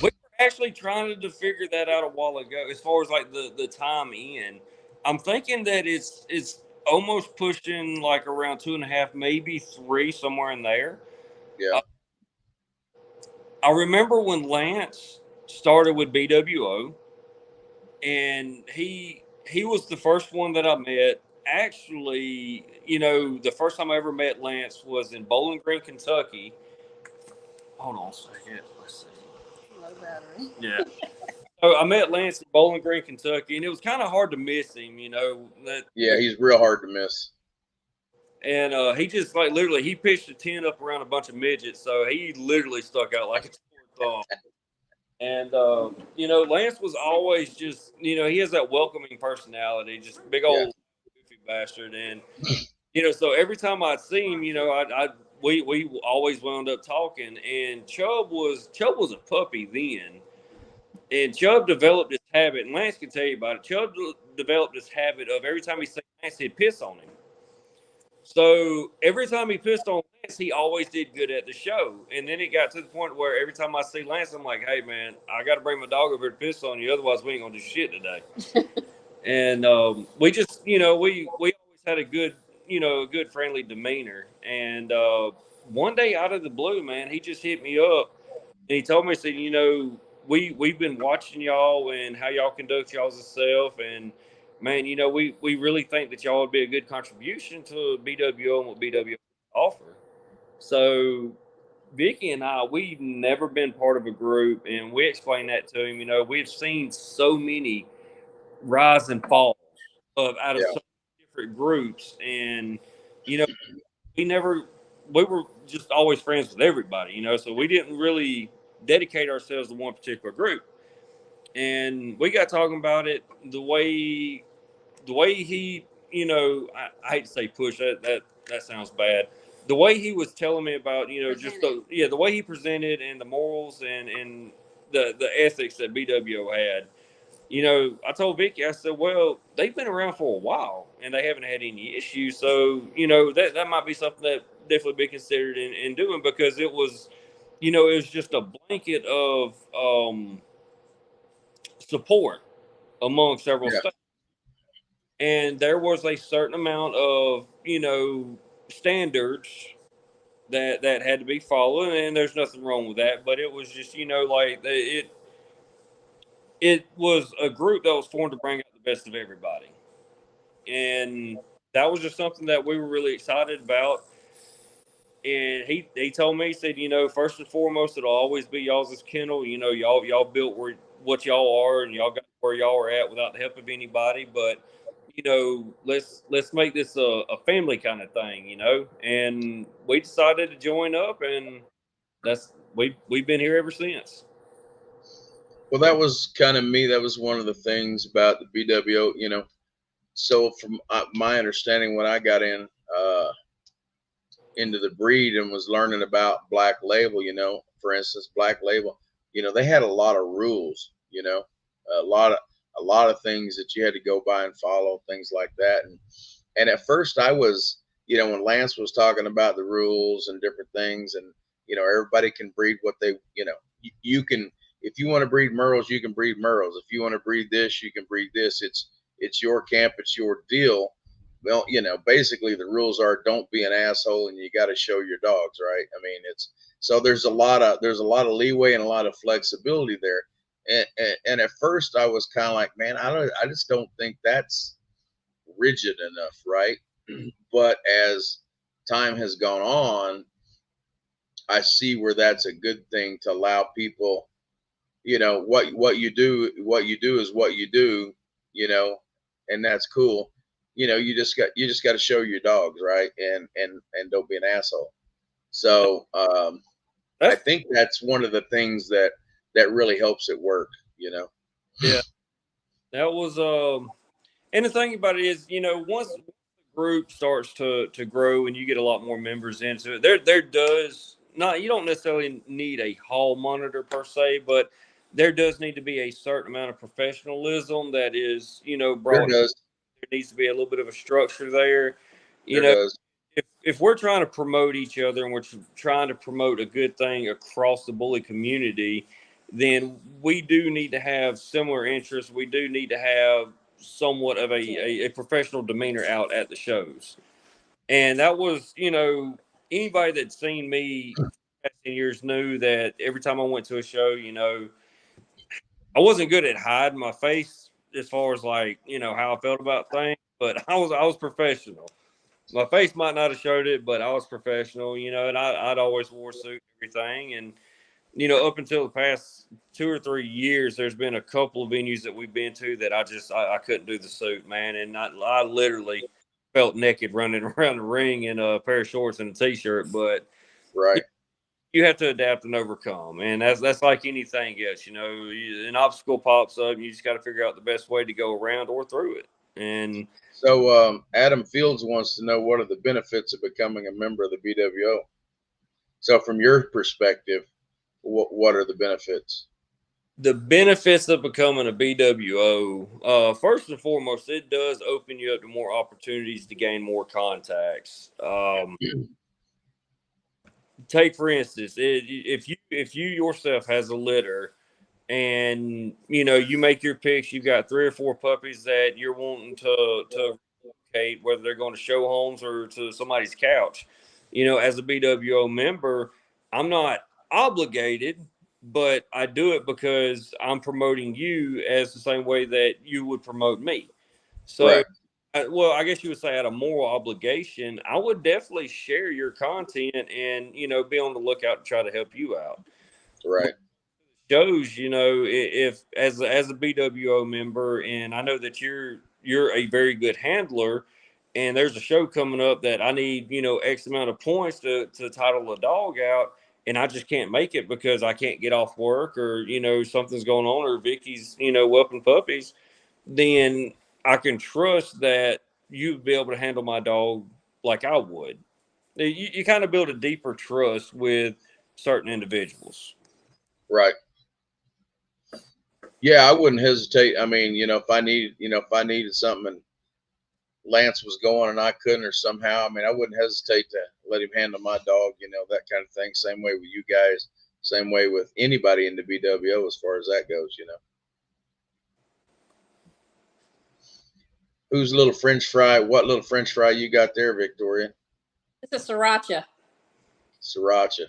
were actually trying to figure that out a while ago. As far as like the time in, I'm thinking that it's almost pushing like around 2.5, maybe 3, somewhere in there. Yeah. I remember when Lance started with BWO, and he was the first one that I met. Actually, the first time I ever met Lance was in Bowling Green, Kentucky. Hold on a second. Let's see. Low battery. Yeah. So I met Lance in Bowling Green, Kentucky, and it was kind of hard to miss him, Yeah, he's real hard to miss. And he just like literally he pitched a tent up around a bunch of midgets, so he literally stuck out like a sore thumb. And Lance was always just he has that welcoming personality, just big old goofy bastard, and so every time I'd see him, we always wound up talking. And Chubb was a puppy then. And Chubb developed this habit, and Lance can tell you about it. Chubb developed this habit of every time he said Lance, he'd piss on him. So every time he pissed on Lance, he always did good at the show. And then it got to the point where every time I see Lance, I'm like, hey, man, I got to bring my dog over to piss on you. Otherwise, we ain't going to do shit today. And we just, we always had a good friendly demeanor. And one day out of the blue, man, he just hit me up. And he told me, he said, we've been watching y'all and how y'all conduct y'all's self, and man, we really think that y'all would be a good contribution to BWO and what BWO offer. So Vicky and I, we've never been part of a group, and we explained that to him. We've seen so many rise and falls out of so many different groups, and we were just always friends with everybody, so we didn't really dedicate ourselves to one particular group. And we got talking about it the way he, I hate to say push, that sounds bad. The way he was telling me about, just the way he presented and the morals and the ethics that BWO had. I told Vicky, I said, well, they've been around for a while and they haven't had any issues. So, that might be something that definitely be considered in doing, because it was, it was just a blanket of support among several states. And there was a certain amount of, standards that had to be followed, and there's nothing wrong with that. But it was just, it was a group that was formed to bring out the best of everybody. And that was just something that we were really excited about. And he told me, he said, first and foremost, it'll always be y'all's kennel. Y'all built what y'all are, and y'all got where y'all are at without the help of anybody. But let's make this a family kind of thing, And we decided to join up, and we've been here ever since. Well, that was kind of me. That was one of the things about the BWO, So from my understanding, when I got into the breed and was learning about Black Label, for instance, Black Label, they had a lot of rules, a lot of things that you had to go by and follow, things like that. And at first I was, when Lance was talking about the rules and different things, and everybody can breed what they, you can, if you want to breed Merles, you can breed Merles. If you want to breed this, you can breed this. It's your camp, it's your deal. Well, basically the rules are don't be an asshole, and you got to show your dogs, right? I mean, so there's a lot of leeway and a lot of flexibility there. And at first I was kind of like, man, I just don't think that's rigid enough, right? But as time has gone on, I see where that's a good thing to allow people, what you do is what you do, and that's cool. You just got to show your dogs, right? And don't be an asshole. So I think that's one of the things that really helps it work, Yeah, that was and the thing about it is, once the group starts to grow and you get a lot more members into it, there does not, you don't necessarily need a hall monitor per se, but there does need to be a certain amount of professionalism that is, brought. There needs to be a little bit of a structure there. If we're trying to promote each other and we're trying to promote a good thing across the bully community, then we do need to have similar interests. We do need to have somewhat of a professional demeanor out at the shows. And that was, anybody that's seen me in years knew that every time I went to a show, I wasn't good at hiding my face as far as like, how I felt about things, but I was professional. My face might not have showed it, but I was professional, and I'd always wore a suit and everything. And, up until the past 2 or 3 years, there's been a couple of venues that we've been to that I couldn't do the suit, man. And I literally felt naked running around the ring in a pair of shorts and a t-shirt. But right, you have to adapt and overcome. And that's like anything else, an obstacle pops up and you just got to figure out the best way to go around or through it. And so Adam Fields wants to know, what are the benefits of becoming a member of the BWO? So from your perspective, what are the benefits? The benefits of becoming a BWO, first and foremost, it does open you up to more opportunities to gain more contacts. Take for instance, if you yourself has a litter, and you make your picks, you've got 3 or 4 puppies that you're wanting to relocate, whether they're going to show homes or to somebody's couch. As a BWO member, I'm not obligated, but I do it because I'm promoting you as the same way that you would promote me. So, right. I guess you would say out of moral obligation, I would definitely share your content and, be on the lookout to try to help you out. Right. Shows, if as a BWO member, and I know that you're a very good handler, and there's a show coming up that I need, X amount of points to title a dog out, and I just can't make it because I can't get off work, or, something's going on, or Vicky's, whelping puppies, then I can trust that you'd be able to handle my dog like I would. You kind of build a deeper trust with certain individuals. Right. Yeah, I wouldn't hesitate. I mean, if I needed something and Lance was going and I couldn't, or somehow, I mean, I wouldn't hesitate to let him handle my dog, that kind of thing. Same way with you guys, same way with anybody in the BWO as far as that goes, Who's little French fry? What little French fry you got there, Victoria? It's a sriracha. Sriracha.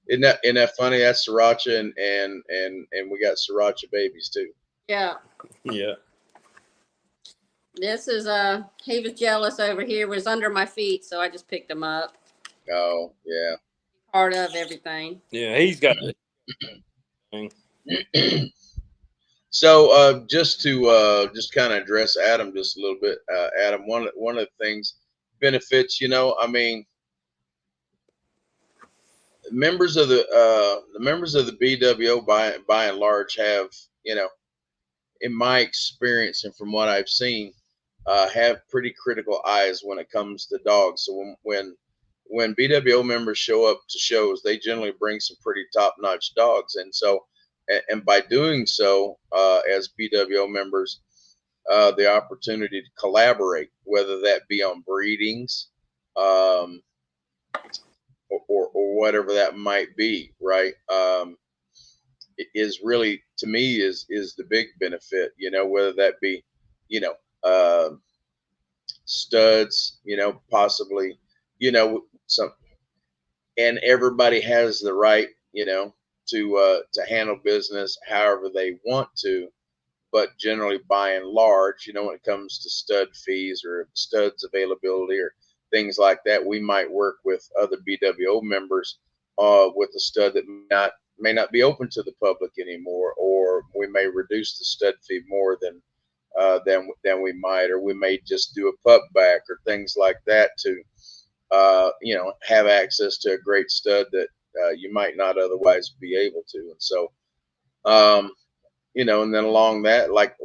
Isn't that funny? That's sriracha, and we got sriracha babies too. Yeah. Yeah. This is he was jealous over here, was under my feet, so I just picked him up. Oh yeah. Part of everything. Yeah, he's got So just to just kind of address Adam just a little bit, Adam, one of the things benefits, I mean, the members of the BWO by and large have, in my experience and from what I've seen, have pretty critical eyes when it comes to dogs. So when BWO members show up to shows, they generally bring some pretty top notch dogs, and so and by doing so, as BWO members, the opportunity to collaborate, whether that be on breedings, um, or whatever that might be, right? Is really, to me, is the big benefit, whether that be, you know, uh, studs, possibly, some, and everybody has the right, to handle business however they want to, but generally by and large, when it comes to stud fees or studs availability or things like that, we might work with other BWO members with a stud that may not be open to the public anymore, or we may reduce the stud fee more than we might, or we may just do a pup back or things like that to have access to a great stud that you might not otherwise be able to. And so and then along that, like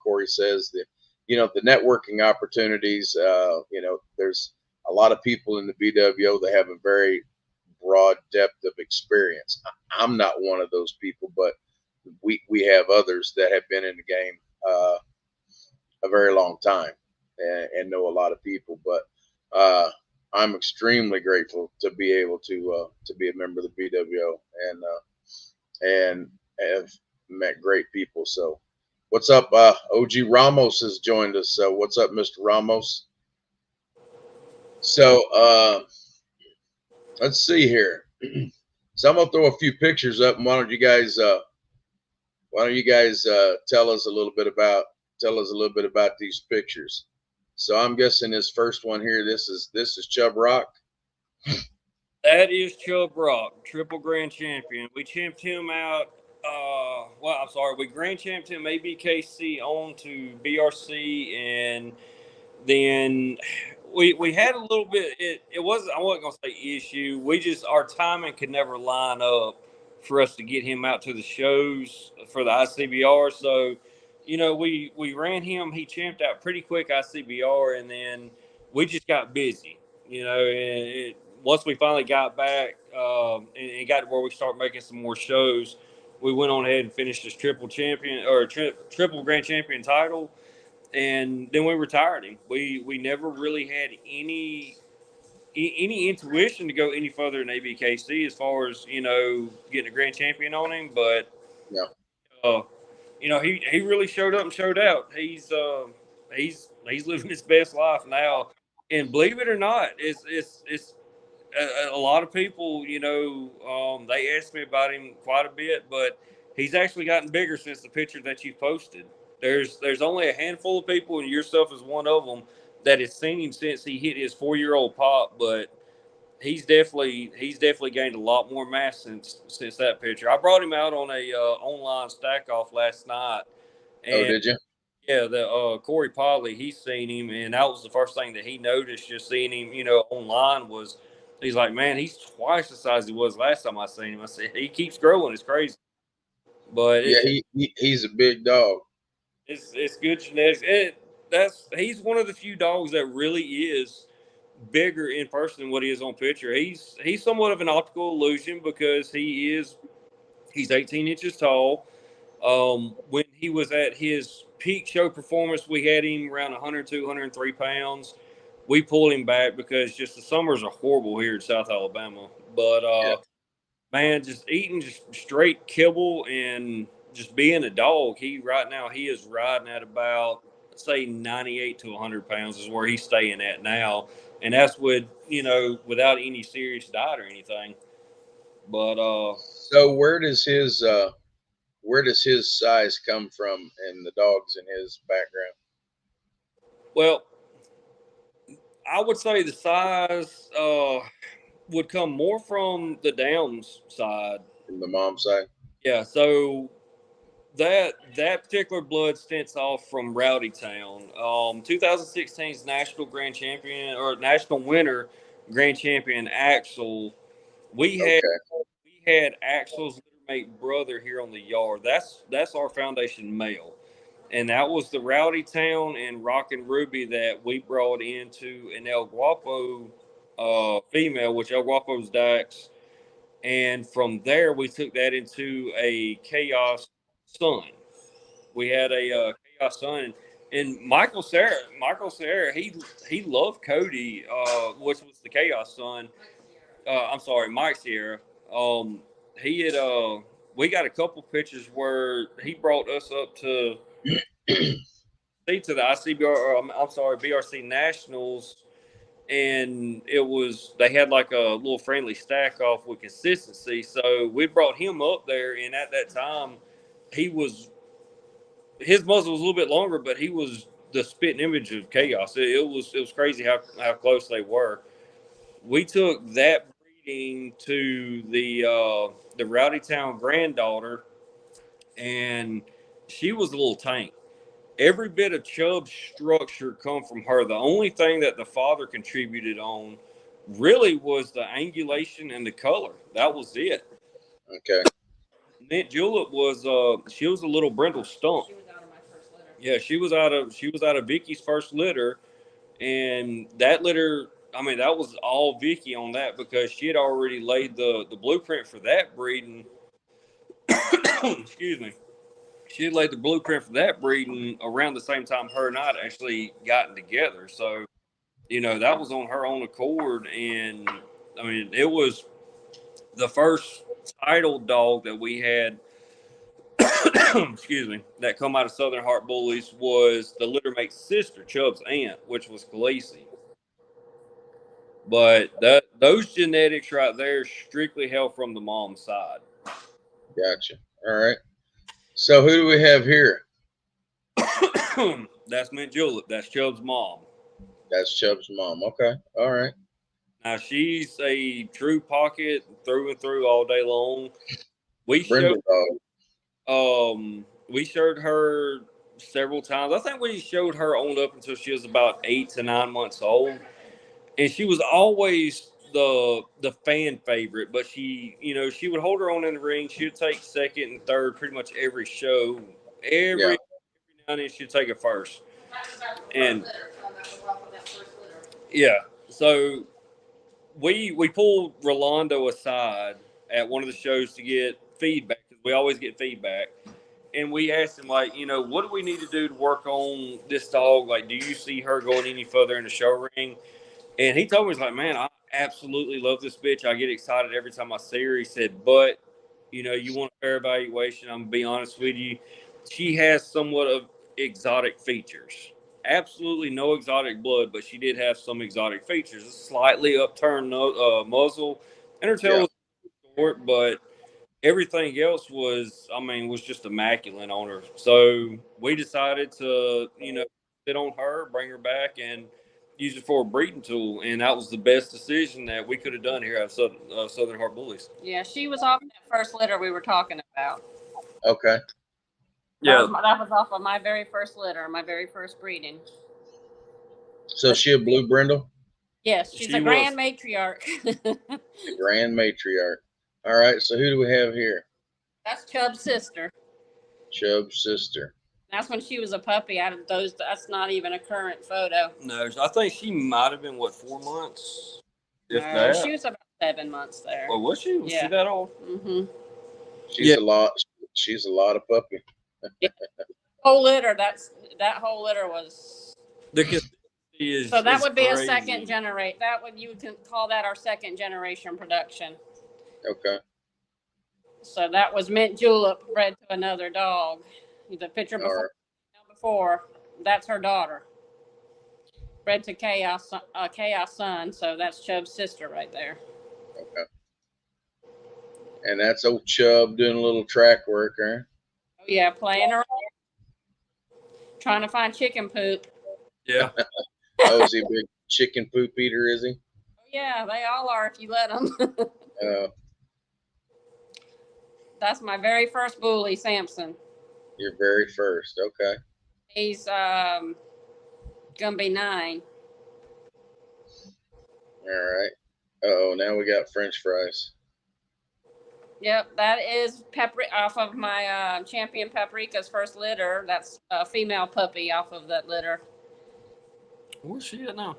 Corey says, the networking opportunities, there's a lot of people in the BWO that have a very broad depth of experience. I'm not one of those people, but we have others that have been in the game a very long time and know a lot of people. But I'm extremely grateful to be able to be a member of the BWO and have met great people. So what's up? OG Ramos has joined us. So what's up, Mr. Ramos? So let's see here. So I'm gonna throw a few pictures up, and why don't you guys tell us a little bit about these pictures? So I'm guessing this first one here, this is Chub Rock. That is Chub Rock, triple grand champion. We champed him out. We grand champed him ABKC on to BRC, and then we had a little bit. I wasn't gonna say issue. Our timing could never line up for us to get him out to the shows for the ICBR. So, we ran him. He champed out pretty quick ICBR, and then we just got busy. Once we finally got back and got to where we started making some more shows, we went on ahead and finished this triple grand champion title, and then we retired him. We never really had any intuition to go any further in ABKC as far as getting a grand champion on him, but yeah. He really showed up and showed out. He's living his best life now, and believe it or not, it's a lot of people, they asked me about him quite a bit, but he's actually gotten bigger since the picture that you posted. There's only a handful of people, and yourself is one of them, that has seen him since he hit his 4-year-old pop. But he's definitely gained a lot more mass since that picture. I brought him out on a online stack off last night. And did you? Yeah, the Corey Polly, he's seen him, and that was the first thing that he noticed just seeing him, online was. He's like, man, he's twice the size he was last time I seen him. I said, he keeps growing. It's crazy. But he's a big dog. It's good genetics. He's one of the few dogs that really is bigger in person than what he is on picture. He's somewhat of an optical illusion because he's 18 inches tall. When he was at his peak show performance, we had him around 102, 103 pounds. We pulled him back because just the summers are horrible here in South Alabama. But man, just eating just straight kibble and just being a dog. Right now he is riding at about, say, 98 to 100 pounds is where he's staying at now, and that's without any serious diet or anything. But so where does his size come from in the dogs in his background? Well, I would say the size would come more from the Downs side. From the mom side? Yeah. So That particular blood stints off from Rowdy Town. 2016's national grand champion or national winner grand champion Axel. We had Okay. we had Axel's littermate brother here on the yard. That's our foundation male, and that was the Rowdy Town and Rockin' Ruby that we brought into an El Guapo female, which El Guapo's Dax. And from there, we took that into a Chaos Sun. We had a Chaos Sun, and Michael Sarah, he loved Cody, which was the Chaos Sun. I'm sorry, Mike Sierra. He had we got a couple pictures where he brought us up to see to the ICBR. I'm sorry, BRC Nationals, and they had like a little friendly stack off with consistency. So we brought him up there, and at that time, his muzzle was a little bit longer, but he was the spitting image of Chaos. It was crazy how close they were. We took that breeding to the Rowdy Town granddaughter, and she was a little tank. Every bit of Chubb's structure come from her. The only thing that the father contributed on really was the angulation and the color. That was it. Okay. Mint Julep she was a little brindle stump. She was out of my first litter. Yeah, she was out of Vicky's first litter, and that litter, I mean, that was all Vicky on that because she had already laid the blueprint for that breeding. Excuse me. She had laid the blueprint for that breeding around the same time her and I had actually gotten together. So, that was on her own accord. And, I mean, it was the first title dog that we had, excuse me, that come out of Southern Heart Bullies was the littermate's sister, Chubb's aunt, which was Khaleesi. But those genetics right there strictly held from the mom's side. Gotcha. All right. So who do we have here? That's Mint Julep. That's Chubb's mom. That's Chubb's mom. Okay. All right. Now she's a true pocket through and through all day long. We Brindle showed her several times. I think we showed her on up until she was about 8 to 9 months old, and she was always the fan favorite. But she would hold her own in the ring. She would take second and third pretty much every show. Every now and then she'd take it first. And yeah, so we pulled Rolando aside at one of the shows to get feedback because we always get feedback. And we asked him, like, what do we need to do to work on this dog? Like, do you see her going any further in the show ring? And he told me, he's like, man, I absolutely love this bitch. I get excited every time I see her. He said, but, you want a fair evaluation. I'm going to be honest with you. She has somewhat of exotic features. Absolutely no exotic blood, but she did have some exotic features. A slightly upturned muzzle, and her tail was short, but everything else was just immaculate on her. So we decided to, sit on her, bring her back, and use it for a breeding tool. And that was the best decision that we could have done here at Southern Heart Bullies. Yeah, she was off that first litter we were talking about. Okay. Yeah. That was off of my very first litter, my very first breeding. So is she a blue brindle? Yes, she's a grand matriarch. A grand matriarch. All right. So who do we have here? That's Chubb's sister. Chubb's sister. That's when she was a puppy. Out of those, that's not even a current photo. No, I think she might have been 4 months. If that. She was about 7 months there. Oh, was she? Was she that old? Mm-hmm. She's a lot. She's a lot of puppy. Whole litter. That whole litter was. So that would be crazy. A second generation. You can call that our second generation production. Okay. So that was Mint Julep bred to another dog. The picture before that's her daughter. Bred to Chaos Sun. So that's Chubb's sister right there. Okay. And that's old Chubb doing a little track work, huh? Oh yeah, playing around, trying to find chicken poop. Yeah. Oh, is he a big chicken poop eater, is he? Oh, yeah, they all are if you let them. Oh. That's my very first bully, Samson. Your very first. Okay. He's gonna be 9. All right. Oh, now we got French fries. Yep, that is off of my champion Paprika's first litter. That's a female puppy off of that litter. Where's she at now?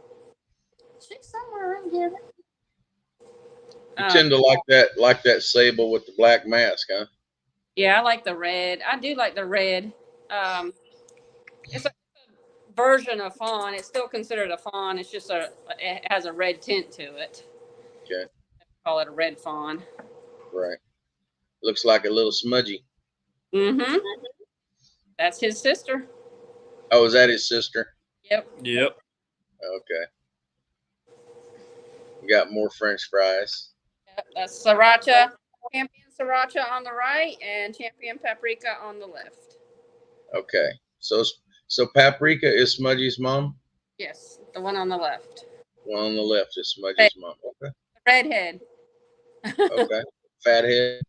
She's somewhere in here. You tend to like that sable with the black mask, huh? Yeah, I like the red. I do like the red. It's a version of fawn. It's still considered a fawn. It's just it has a red tint to it. Okay. Call it a red fawn. Right. Looks like a little smudgy. Mm-hmm. That's his sister. Oh, is that his sister? Yep. Yep. Okay. We got more French fries. Yep. That's Sriracha. Champion Sriracha on the right and Champion Paprika on the left. Okay. So Paprika is Smudgy's mom? Yes, the one on the left. One on the left is Smudgy's mom. Okay. Redhead. Okay. Fathead.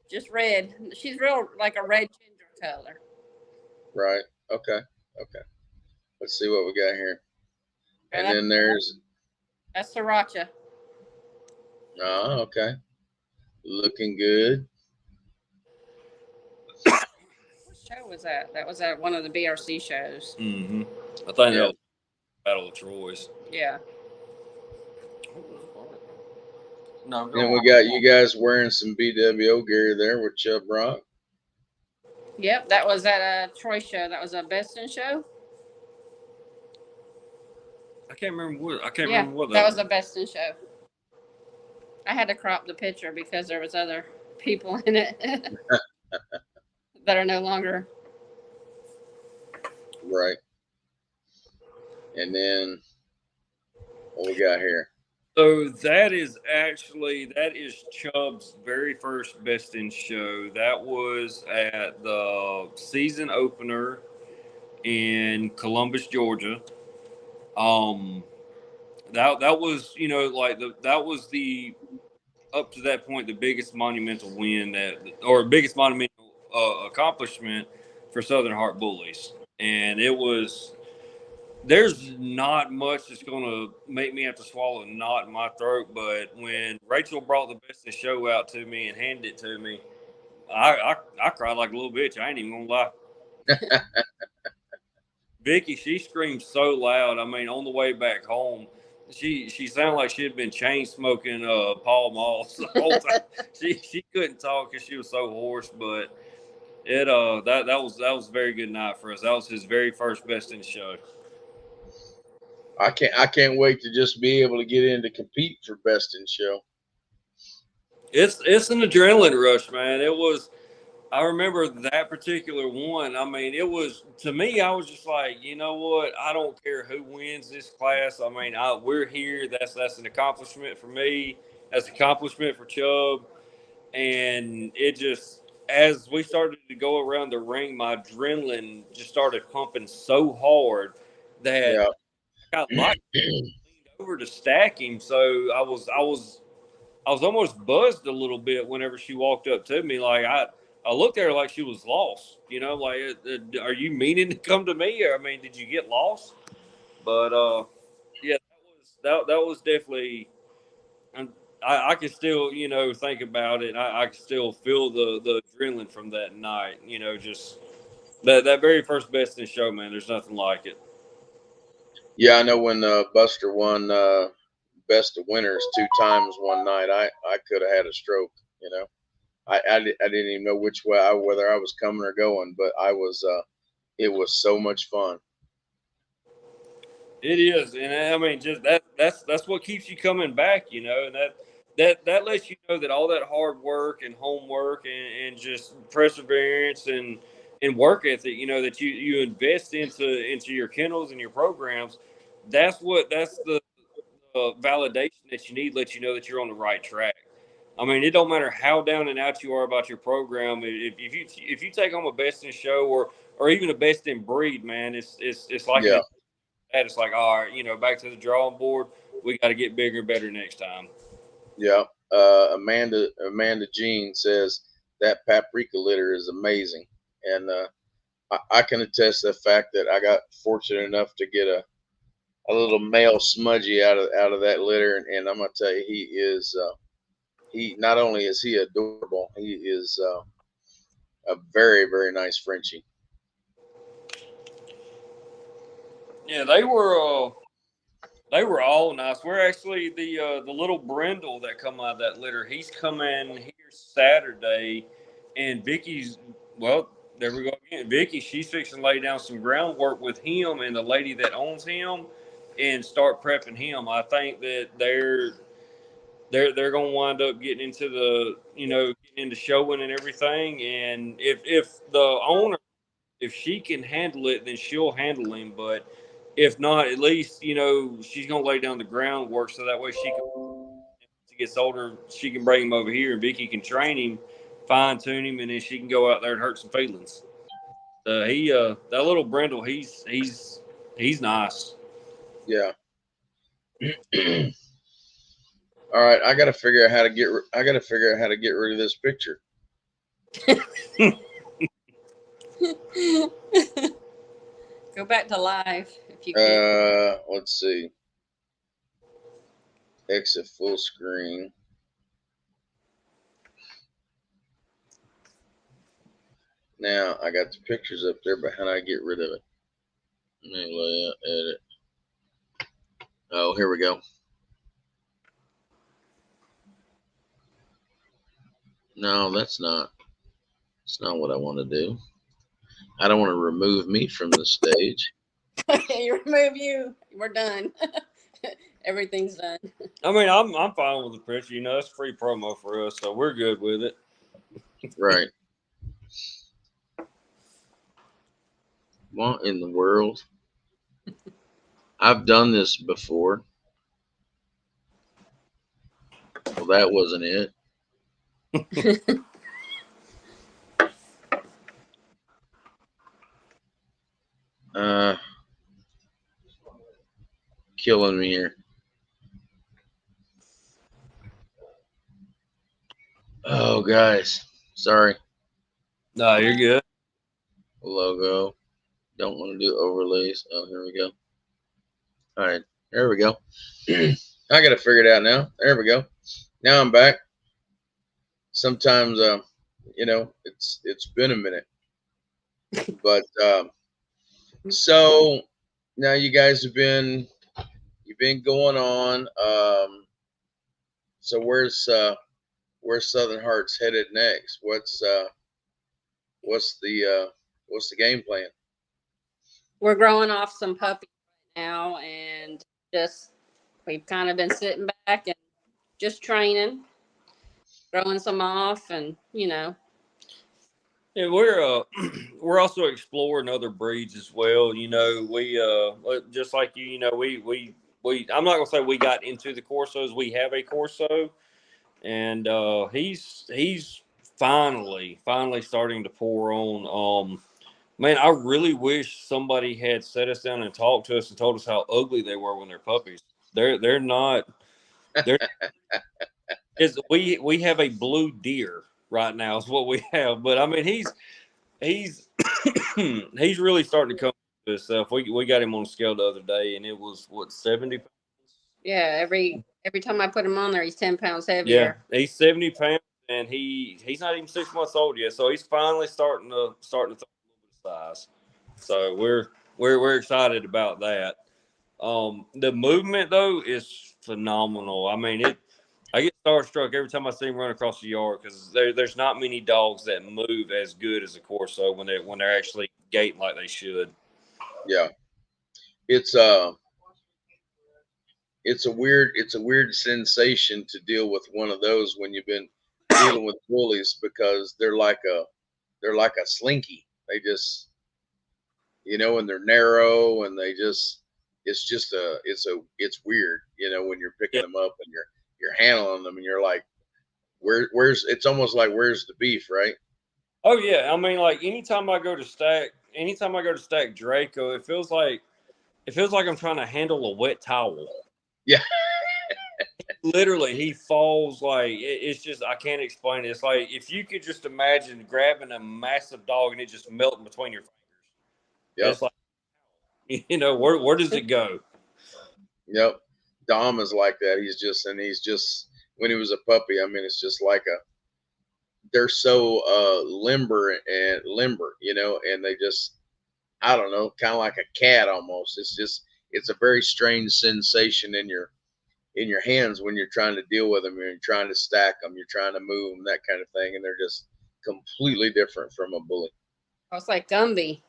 Just red. She's real like a red ginger color. Right. Okay. Okay. Let's see what we got here. And then that's Sriracha. Oh, okay. Looking good. What show was that? That was at one of the BRC shows. Mm-hmm. I think that was Battle of Troy's. Yeah. No, And we got you guys wearing some BWO gear there with Chubb Rock. Yep, that was at a Troy show. That was a Best in show. I can't remember what. That was a Best in show. I had to crop the picture because there was other people in it that are no longer. Right. And then what we got here? So that is Chubb's very first Best in show. That was at the season opener in Columbus, Georgia. That was, you know, like that was the up to that point the biggest monumental win biggest monumental accomplishment for Southern Heart Bullies, and it was. There's not much that's going to make me have to swallow a knot in my throat, but when Rachel brought the Best in show out to me and handed it to me, I cried like a little bitch. I ain't even going to lie. Vicky, she screamed so loud. I mean, on the way back home, she sounded like she had been chain smoking Paul Moss the whole time. she couldn't talk because she was so hoarse, but it that was a very good night for us. That was his very first Best in show. I can't wait to just be able to get in to compete for Best in show. It's an adrenaline rush, man. It was. I remember that particular one. I mean, it was to me. I was just like, you know what? I don't care who wins this class. I mean, we're here. That's an accomplishment for me. That's an accomplishment for Chubb. And it just, as we started to go around the ring, my adrenaline just started pumping so hard that I leaned over to stack him. So I was almost buzzed a little bit whenever she walked up to me. Like I looked at her like she was lost, you know, like, are you meaning to come to me? Or, I mean, did you get lost? But, yeah, that was definitely, I can still, you know, think about it. I can still feel the adrenaline from that night, you know, just that very first Best in show, man, there's nothing like it. Yeah, I know when Buster won Best of Winners 2 times one night, I could have had a stroke, you know. I didn't even know which way whether I was coming or going, but I was. It was so much fun. It is, and I mean, just that's what keeps you coming back, you know, and that lets you know that all that hard work and homework and just perseverance and work ethic, you know, that you invest into your kennels and your programs. That's the validation that you need, let you know that you're on the right track. I mean, it don't matter how down and out you are about your program. If you take home a Best in show or even a Best in breed, man, it's like it's like, all right, you know, back to the drawing board. We got to get bigger and better next time. Yeah. Amanda Jean says that paprika litter is amazing. and I can attest to the fact that I got fortunate enough to get a little male smudgy out of that litter, and I'm gonna tell you, he is he not only is he adorable, he is a very, very nice Frenchie. Yeah, they were all nice. We're actually the little brindle that come out of that litter. He's coming here Saturday, and Vicky's well. There we go again. Vicky, she's fixing to lay down some groundwork with him and the lady that owns him, and start prepping him. I think that they're going to wind up getting into getting into showing and everything. And if the owner, if she can handle it, then she'll handle him. But if not, at least she's gonna lay down the groundwork so that way as he gets older, she can bring him over here and Vicky can train him, fine tune him, and then she can go out there and hurt some feelings. That little Brindle, he's nice. Yeah. All right, I got to figure out how to get rid of this picture. Go back to live if you can. Let's see. Exit full screen. Now I got the pictures up there, but how do I get rid of it? Let me layout, edit. Oh, here we go. No, that's not what I want to do. I don't want to remove me from the stage. You remove you. We're done. Everything's done. I mean, I'm fine with the picture. It's free promo for us, so we're good with it. Right. What in the world? I've done this before. Well, that wasn't it. Killing me here. Oh, guys, sorry. No, you're good. Logo. Don't want to do overlays. Oh, here we go. All right, there we go. I got to figure it out now. There we go. Now I'm back. Sometimes, it's been a minute, but so now you guys you've been going on. So where's Southern Hearts headed next? What's the game plan? We're growing off some puppies right now, and we've kind of been sitting back and just training, growing some off, and Yeah, we're also exploring other breeds as well. We just like you. We I'm not gonna say we got into the Corsos. We have a Corso, and he's finally starting to pour on. Man, I really wish somebody had sat us down and talked to us and told us how ugly they were when they're puppies. They're not. We have a blue deer right now is what we have, but I mean he's he's really starting to come to himself. We got him on the scale the other day, and it was 70 pounds. Yeah, every time I put him on there, he's 10 pounds heavier. Yeah, he's 70 pounds, and he's not even 6 months old yet, so he's finally starting to throw a little bit of size. So we're excited about that. The movement though is phenomenal. I mean I get starstruck every time I see him run across the yard because there's not many dogs that move as good as a Corso when they're actually gating like they should. Yeah, it's a weird sensation to deal with one of those when you've been dealing with bullies, because they're like a slinky. They just and they're narrow, and it's weird, when you're picking them up and you're handling them, and you're like, where's it's almost like where's the beef, right? Oh yeah, I mean, like anytime I go to stack Draco, it feels like I'm trying to handle a wet towel. Yeah. literally, he falls like it's just I can't explain it. It's like if you could just imagine grabbing a massive dog and it just melting between your fingers. Yep. It's like, you know, where does it go? Yep. Dom is like that. He's just when he was a puppy, I mean, it's just like they're so limber, you know, and they just, I don't know, kind of like a cat almost. It's a very strange sensation in your hands when you're trying to deal with them, you're trying to stack them, you're trying to move them, that kind of thing, and they're just completely different from a bully. Oh, it's like Gumby.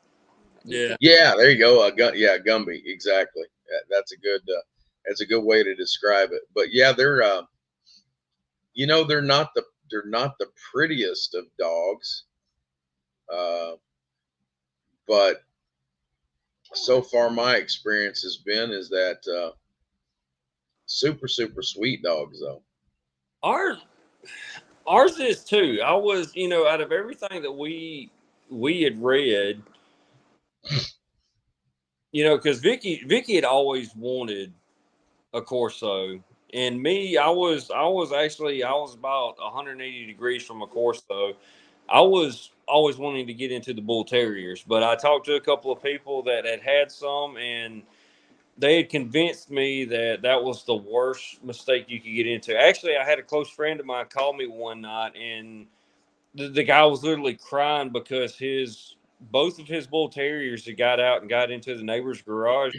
Yeah. Yeah, there you go. Gumby, exactly. That's a good way to describe it. But yeah, they're you know, they're not the prettiest of dogs, but so far my experience has been is that super sweet dogs though. Ours is too. I was, you know, out of everything that we had read, you know, because Vicky had always wanted a Corso, and me, I was about 180 degrees from a Corso. I was always wanting to get into the Bull Terriers, but I talked to a couple of people that had some, and they had convinced me that was the worst mistake you could get into. Actually, I had a close friend of mine call me one night, and the guy was literally crying because both of his Bull Terriers had got out and got into the neighbor's garage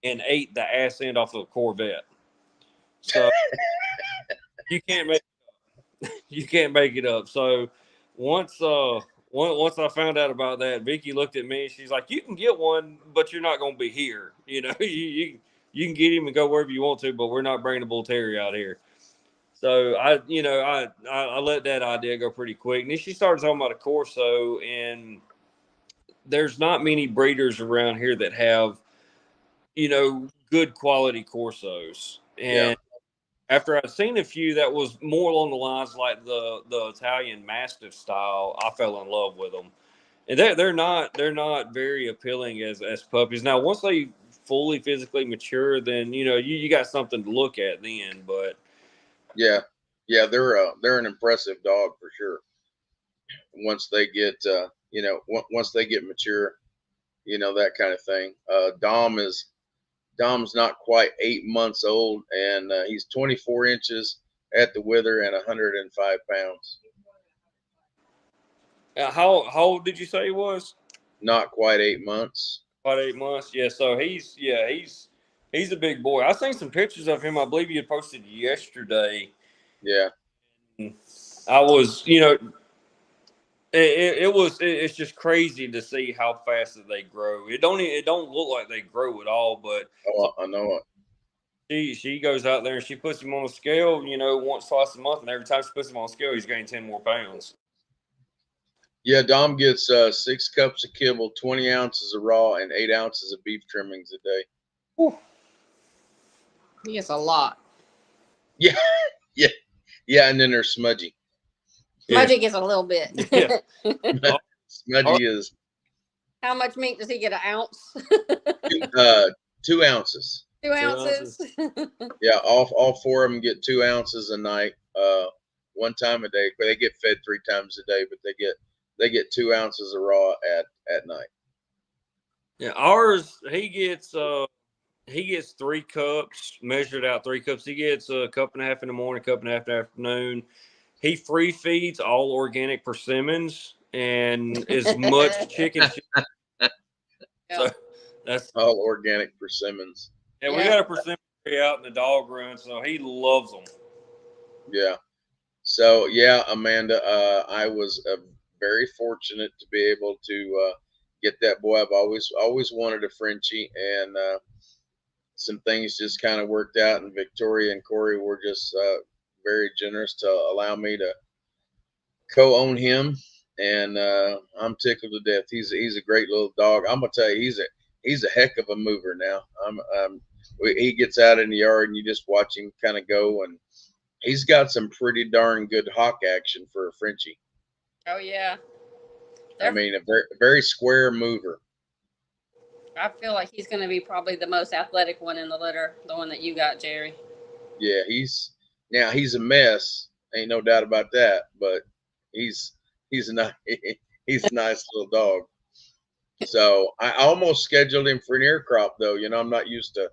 and ate the ass end off of a Corvette. So you can't make it up. So once I found out about that, Vicky looked at me and she's like, "You can get one, but you're not going to be here. You know, you can get him and go wherever you want to, but we're not bringing a Bull Terrier out here." So I let that idea go pretty quick. And then she started talking about a Corso, and there's not many breeders around here that have, you know, good quality Corsos. And after I'd seen a few that was more along the lines like the Italian Mastiff style, I fell in love with them. And they're not very appealing as puppies. Now, once they fully physically mature, then you know you got something to look at then. But Yeah, they're an impressive dog for sure. Once they get you know, once they get mature, you know, that kind of thing. Dom's not quite 8 months old, and he's 24 inches at the wither and 105 pounds. how old did you say he was? Not quite 8 months. About 8 months. Yeah. So he's a big boy. I seen some pictures of him. I believe you had posted yesterday. Yeah. I was, you know, it's just crazy to see how fast that they grow. It don't look like they grow at all, but I know it. she goes out there and she puts him on a scale, you know, once, twice a month, and every time she puts him on a scale, he's gaining 10 more pounds. Yeah, Dom gets 6 cups of kibble, 20 ounces of raw, and 8 ounces of beef trimmings a day. Whew. He gets a lot. Yeah, and then there's Smudgy. Smudgy gets a little bit. Yeah. Smudgy is. How much meat does he get? An ounce? 2 ounces. 2 ounces. Yeah, all 4 of them get 2 ounces a night, one time a day. But they get fed 3 times a day, but they get 2 ounces of raw at night. Yeah, ours he gets 3 cups, measured out 3 cups. He gets a cup and a half in the morning, cup and a half in the afternoon. He free feeds all organic persimmons and as much chicken. So that's all organic persimmons. Yeah, we got a persimmon tree out in the dog run, so he loves them. Yeah. So yeah, Amanda, I was very fortunate to be able to get that boy. I've always wanted a Frenchie, and some things just kind of worked out, and Victoria and Corey were just very generous to allow me to co-own him, and I'm tickled to death. He's a great little dog. I'm gonna tell you, he's a heck of a mover now. He gets out in the yard, and you just watch him kind of go, and he's got some pretty darn good hawk action for a Frenchie. Oh yeah. I mean, a very square mover. I feel like he's going to be probably the most athletic one in the litter, the one that you got, Jerry. Yeah, Now he's a mess, ain't no doubt about that. But he's a nice he's a nice little dog. So I almost scheduled him for an ear crop, though. You know, I'm not used to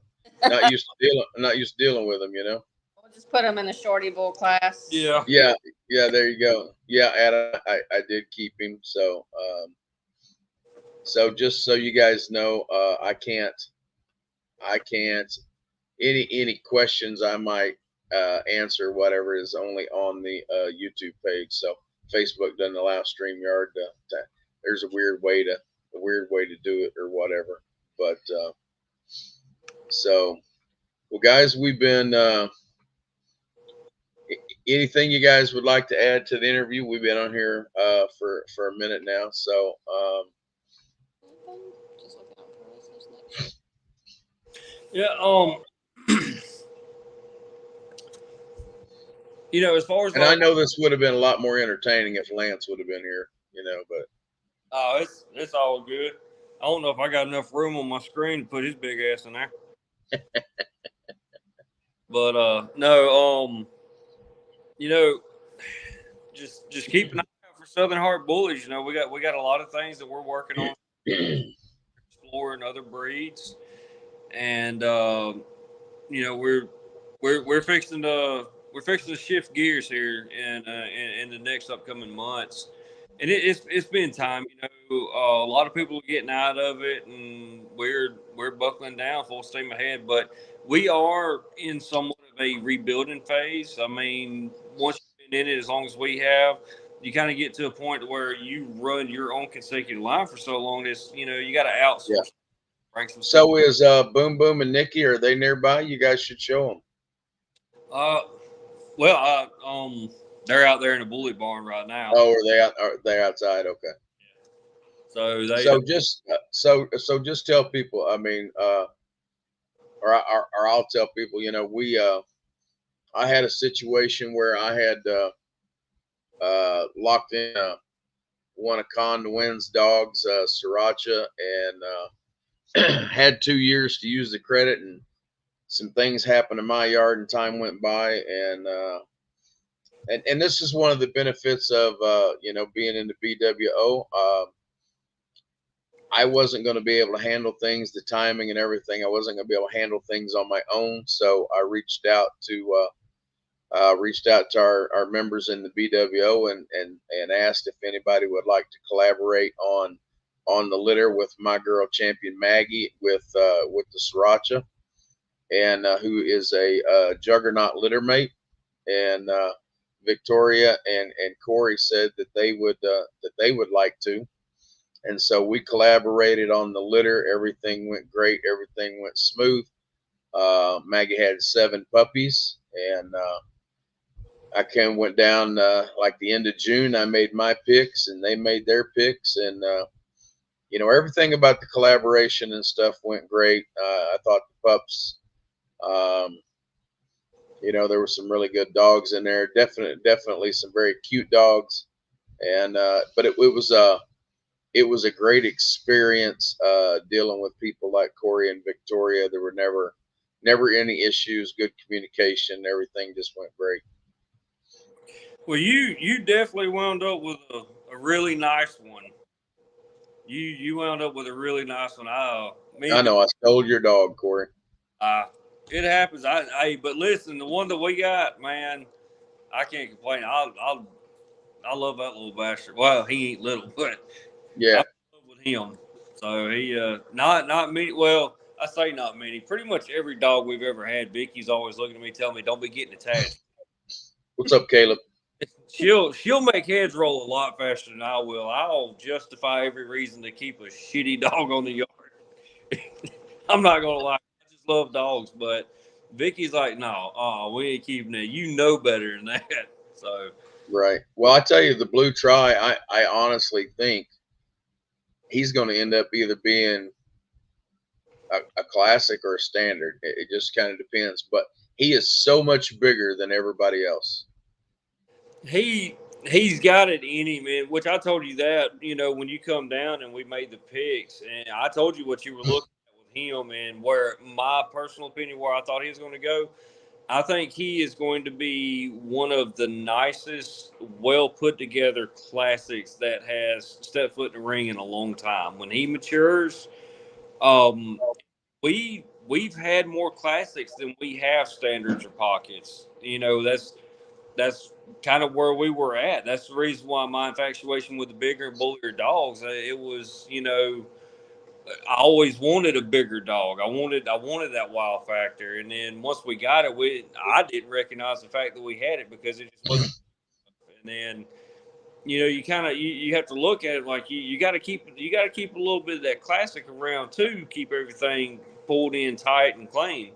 dealing with him. You know. We'll just put them in the shorty bull class. Yeah. Yeah, yeah. There you go. Yeah, and I did keep him. So so just so you guys know, I can't any questions I might answer, whatever, is only on the YouTube page. So Facebook doesn't allow StreamYard there's a weird way to do it or whatever. But so, well, guys, we've been anything you guys would like to add to the interview? We've been on here for a minute now. So Just looking out for us. Yeah. You know, as far as and I know this would have been a lot more entertaining if Lance would have been here. You know, but oh, it's all good. I don't know if I got enough room on my screen to put his big ass in there. But no, you know, just keep an eye out for Southern Heart Bullies. You know, we got a lot of things that we're working on, exploring other breeds, and you know, we're fixing to shift gears here in the next upcoming months. And it's been time, you know. A lot of people are getting out of it, and we're buckling down full steam ahead. But we are in somewhat of a rebuilding phase. I mean, once you've been in it as long as we have, you kind of get to a point where you run your own consecutive line for so long. It's, you know, you got to outsource. Yeah. Bring some So is Boom Boom and Nikki? Are they nearby? You guys should show them. Well, they're out there in the bully barn right now. Oh, are they outside? Okay. So they so just tell people. I mean, or I'll tell people. You know, I had a situation where I had locked in one of Con Wynn's dogs, Sriracha, and had 2 years to use the credit, and some things happened in my yard, and time went by, and this is one of the benefits of you know, being in the BWO. I wasn't going to be able to handle things, the timing and everything. I wasn't going to be able to handle things on my own, so I reached out to our members in the BWO and asked if anybody would like to collaborate on the litter with my girl Champion Maggie with the Sriracha, and who is a juggernaut litter mate, and Victoria and Corey said that they would like to, and so we collaborated on the litter. Everything went great. Everything went smooth. Maggie had 7 puppies, and I went down like the end of June. I made my picks, and they made their picks, and you know, everything about the collaboration and stuff went great. I thought the pups, you know, there were some really good dogs in there. Definitely some very cute dogs, and but it was a great experience dealing with people like Corey and Victoria. There were never any issues. Good communication. Everything just went great. Well, you definitely wound up with a really nice one. You wound up with a really nice one. I know I stole your dog, Corey. It happens. But listen, the one that we got, man, I can't complain. I love that little bastard. Well, he ain't little, but yeah, I love with him. So he not many. Well, I say not many. Pretty much every dog we've ever had, Vicky's always looking at me, telling me, "Don't be getting attached." What's up, Caleb? She'll make heads roll a lot faster than I will. I'll justify every reason to keep a shitty dog on the yard. I'm not gonna lie, I just love dogs, but Vicky's like, no, we ain't keeping that. You know better than that. So right. Well, I tell you, the Blue Tri, I honestly think he's going to end up either being a classic or a standard. It just kind of depends. But he is so much bigger than everybody else. He's got it in him, man. Which I told you that, you know, when you come down and we made the picks, and I told you what you were looking at with him, and where my personal opinion, where I thought he was going to go. I think he is going to be one of the nicest, well put together classics that has stepped foot in the ring in a long time. When he matures, um, we've had more classics than we have standards or pockets. You know, that's kind of where we were at. That's the reason why my infatuation with the bigger and bullier dogs. It was, you know, I always wanted a bigger dog. I wanted that wow factor. And then once we got it, I didn't recognize the fact that we had it because it just wasn't. And then you know, you have to look at it like you got to keep a little bit of that classic around too. Keep everything pulled in tight and clean.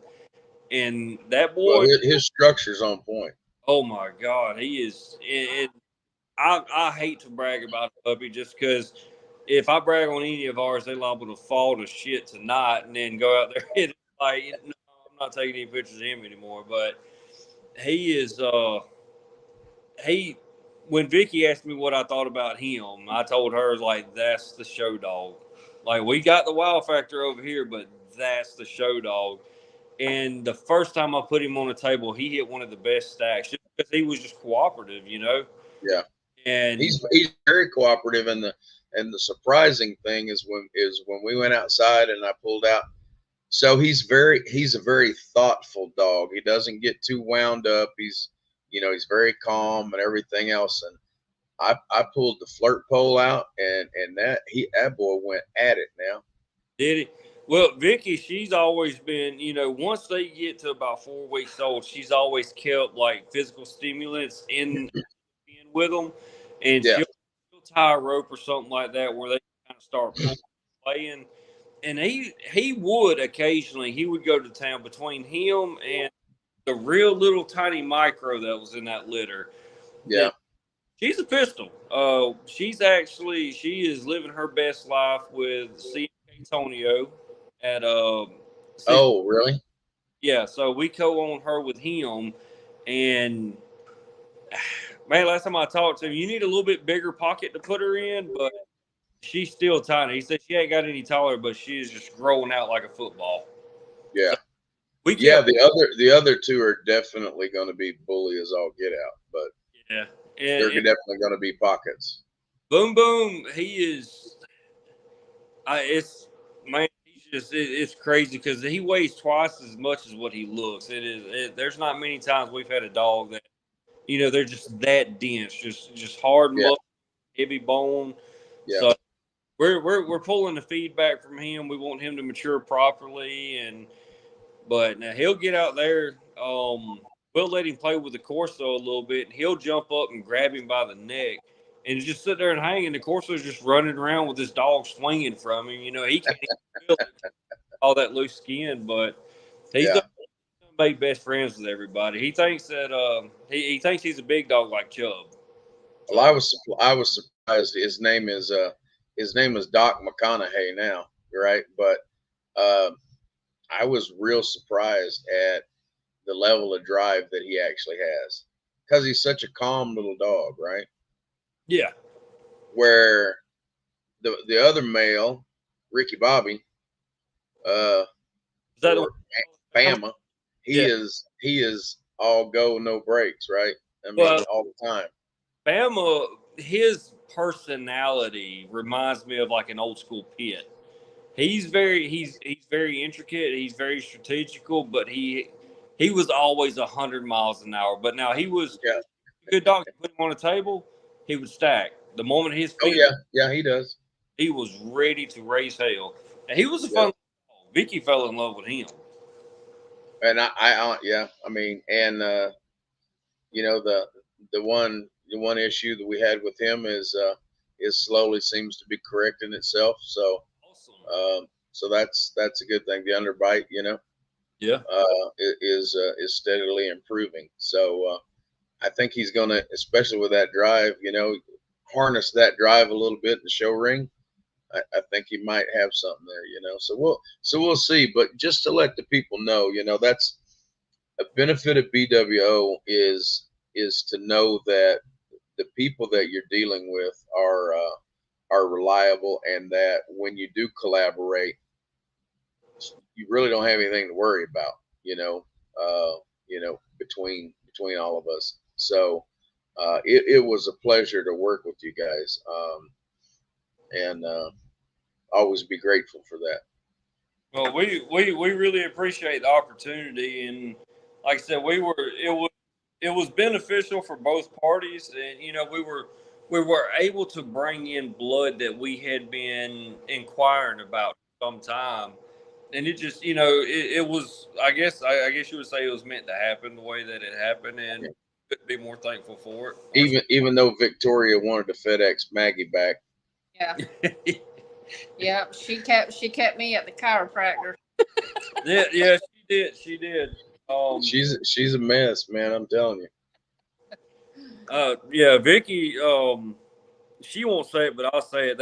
And that Well, boy, his structure's on point. oh my God, he is. I hate to brag about the puppy just because if I brag on any of ours, they liable to fall to shit tonight and then go out there and like, no, I'm not taking any pictures of him anymore. But he is. He when Vicky asked me what I thought about him, I told her like that's the show dog. Like we got the wow factor over here, but that's the show dog. And the first time I put him on the table, he hit one of the best stacks just because he was just cooperative, you know. Yeah, And he's very cooperative, and the surprising thing is when we went outside and I pulled out. So he's a very thoughtful dog. He doesn't get too wound up. He's very calm and everything else. And I pulled the flirt pole out, and that boy went at it now. did it. Well, Vicky, she's always been, you know, once they get to about 4 weeks old, she's always kept like physical stimulants in with them, and Yeah. she'll tie a rope or something like that where they kind of start playing. And he would occasionally he would go to town between him and the real little tiny micro that was in that litter. Yeah. Now, she's a pistol. She is living her best life with C. Antonio at Oh, really? yeah. So we co-own her with him, and man, last time I talked to him, you need a little bit bigger pocket to put her in, but she's still tiny. He said she ain't got any taller, but she is just growing out like a football. Yeah. So we Yeah, kept, the other two are definitely going to be bully as all get out, but yeah, they're and definitely going to be pockets. Boom Boom, he is. It's man, it's crazy because he weighs twice as much as what he looks. There's not many times we've had a dog that you know they're just that dense, just hard Yeah. muscle, heavy bone. Yeah. So we're pulling the feedback from him. We want him to mature properly, but now he'll get out there. We'll let him play with the Corso a little bit, and he'll jump up and grab him by the neck and just sit there and hang. And the Corso's just running around with this dog swinging from him. You know, he can't even feel all that loose skin, but he's Yeah. done made best friends with everybody. He thinks that he thinks he's a big dog like Chubb. Well, I was surprised. His name is Doc McConaughey now, right? But I was real surprised at the level of drive that he actually has because he's such a calm little dog, right? Yeah. Where the other male, Ricky Bobby, Is that or Bama, he Yeah. is all go no breaks, right? I mean, Well, all the time. Bama, his personality reminds me of like an old school pit. He's very intricate. He's very strategical, but he was always 100 miles an hour. But now he was Yeah. a good dog. You put him on a table, he would stack. The moment his Oh feet, yeah, he does. he was ready to raise hell. And he was a Yeah. fun dog. Vicky fell in love with him. And I mean, and you know the one issue that we had with him is slowly seems to be correcting itself. So Awesome. so that's a good thing. The underbite, Yeah. is steadily improving. So I think he's gonna, especially with that drive, harness that drive a little bit in the show ring. I think he might have something there. So we'll see. But just to let the people know, that's a benefit of BWO is to know that the people that you're dealing with are reliable, and that when you do collaborate, you really don't have anything to worry about. between all of us. So it was a pleasure to work with you guys, and always be grateful for that. Well, we really appreciate the opportunity, and like I said, it was beneficial for both parties, and we were able to bring in blood that we had been inquiring about for some time, and it just it was I guess you would say it was meant to happen the way that it happened, and couldn't be more thankful for it. Even though Victoria wanted to FedEx Maggie back. Yeah. Yep. She kept me at the chiropractor. Yeah, she did. She's a mess, man. I'm telling you. Yeah, Vicky. She won't say it, but I'll say it.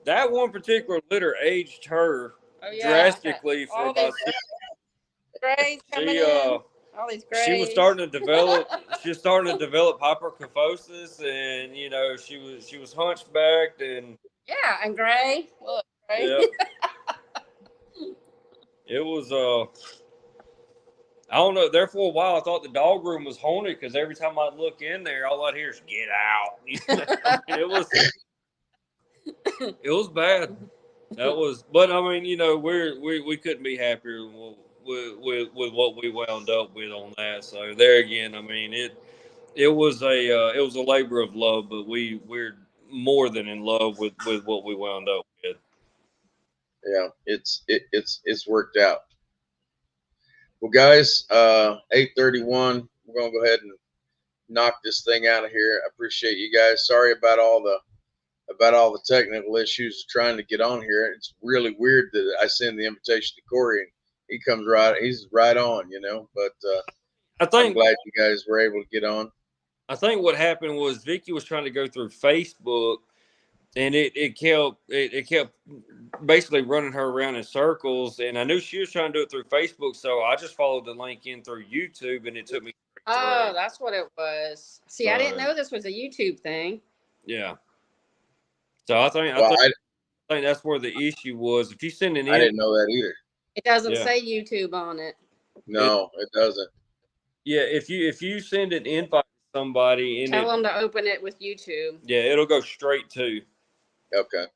That one particular litter aged her drastically for about 6 Grays coming in. All these grays. She was starting to develop. She was starting to develop hyperkyphosis, and she was hunchbacked, and and gray. Look, gray. Yeah. It was I don't know. There for a while, I thought the dog room was haunted because every time I'd look in there, all I'd hear is "get out." It was bad. That was, but I mean, we couldn't be happier with what we wound up with on that. So there again, I mean, it was a labor of love, but we're more than in love with what we wound up with. Yeah, it's worked out. Well, guys, 8:31. We're gonna go ahead and knock this thing out of here. I appreciate you guys. Sorry about all the technical issues trying to get on here. It's really weird that I send the invitation to Corey and he's right on, But I'm glad you guys were able to get on. I think what happened was Vicky was trying to go through Facebook, and it kept basically running her around in circles. And I knew she was trying to do it through Facebook, so I just followed the link in through YouTube, and it took me. Oh, that's what it was. See, I didn't know this was a YouTube thing. Yeah. So I think that's where the issue was. If you send an I didn't know that either. It doesn't say YouTube on it. No, it doesn't. Yeah, if you send an invite to somebody, tell them to open it with YouTube. Yeah, it'll go straight to. Okay.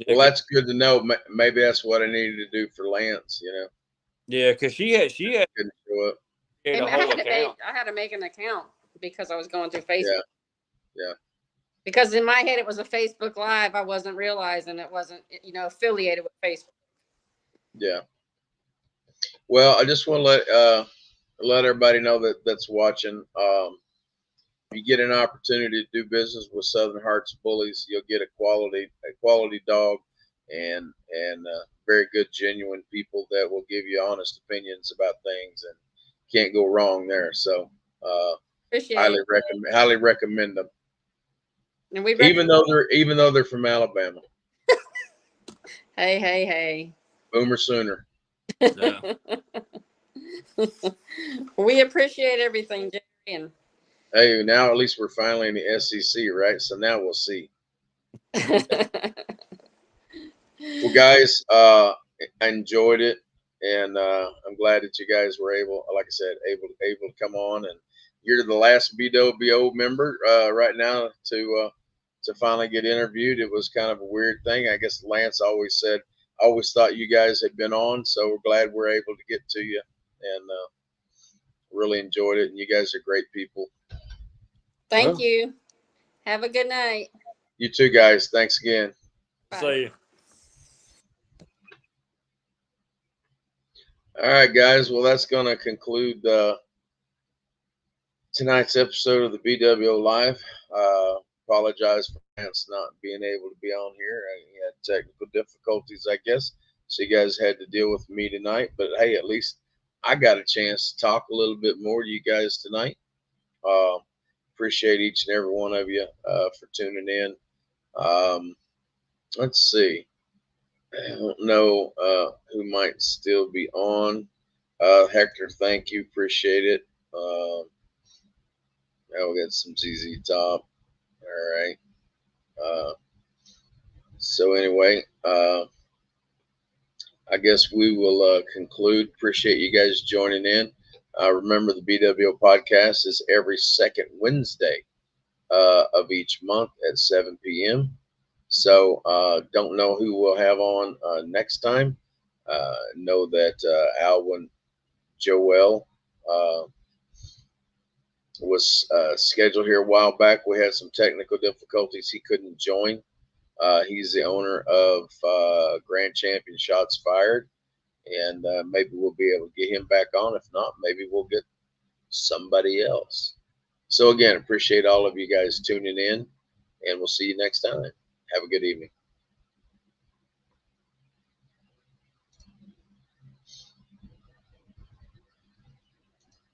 Well, that's good to know. Maybe that's what I needed to do for Lance. Yeah, because she had couldn't show up. I had to make an account because I was going through Facebook. Yeah. Because in my head it was a Facebook Live. I wasn't realizing it wasn't, affiliated with Facebook. Yeah. Well, I just want to let everybody know that's watching. If you get an opportunity to do business with Southern Hearts Bullies, you'll get a quality dog and very good, genuine people that will give you honest opinions about things, and can't go wrong there. So highly recommend them. And we even though they're from Alabama. Hey. Boomer Sooner. Yeah. We appreciate everything, Jerry. And hey, now at least we're finally in the SEC, right? So now we'll see. Well, guys, I enjoyed it, and I'm glad that you guys were able to come on. And you're the last BWO member right now to finally get interviewed. It was kind of a weird thing. I guess Lance always thought you guys had been on, so we're glad we're able to get to you, and really enjoyed it. And you guys are great people. Thank you. Have a good night. You too, guys. Thanks again. Bye. See you. All right, guys. Well, that's going to conclude tonight's episode of the BWO Live. Apologize for Lance not being able to be on here. He had technical difficulties, I guess. So you guys had to deal with me tonight. But hey, at least I got a chance to talk a little bit more to you guys tonight. Appreciate each and every one of you for tuning in. Let's see. I don't know who might still be on. Hector, thank you. Appreciate it. Now we got some ZZ Top. All right. So anyway, I guess we will conclude. Appreciate you guys joining in. Remember, the BWO podcast is every second Wednesday of each month at 7 p.m. So don't know who we'll have on next time. Know that Alwyn Joel was scheduled here a while back. We had some technical difficulties. He couldn't join. He's the owner of Grand Champion Shots Fired, and maybe we'll be able to get him back on. If not, maybe we'll get somebody else. So again, appreciate all of you guys tuning in, and we'll see you next time. Have a good evening.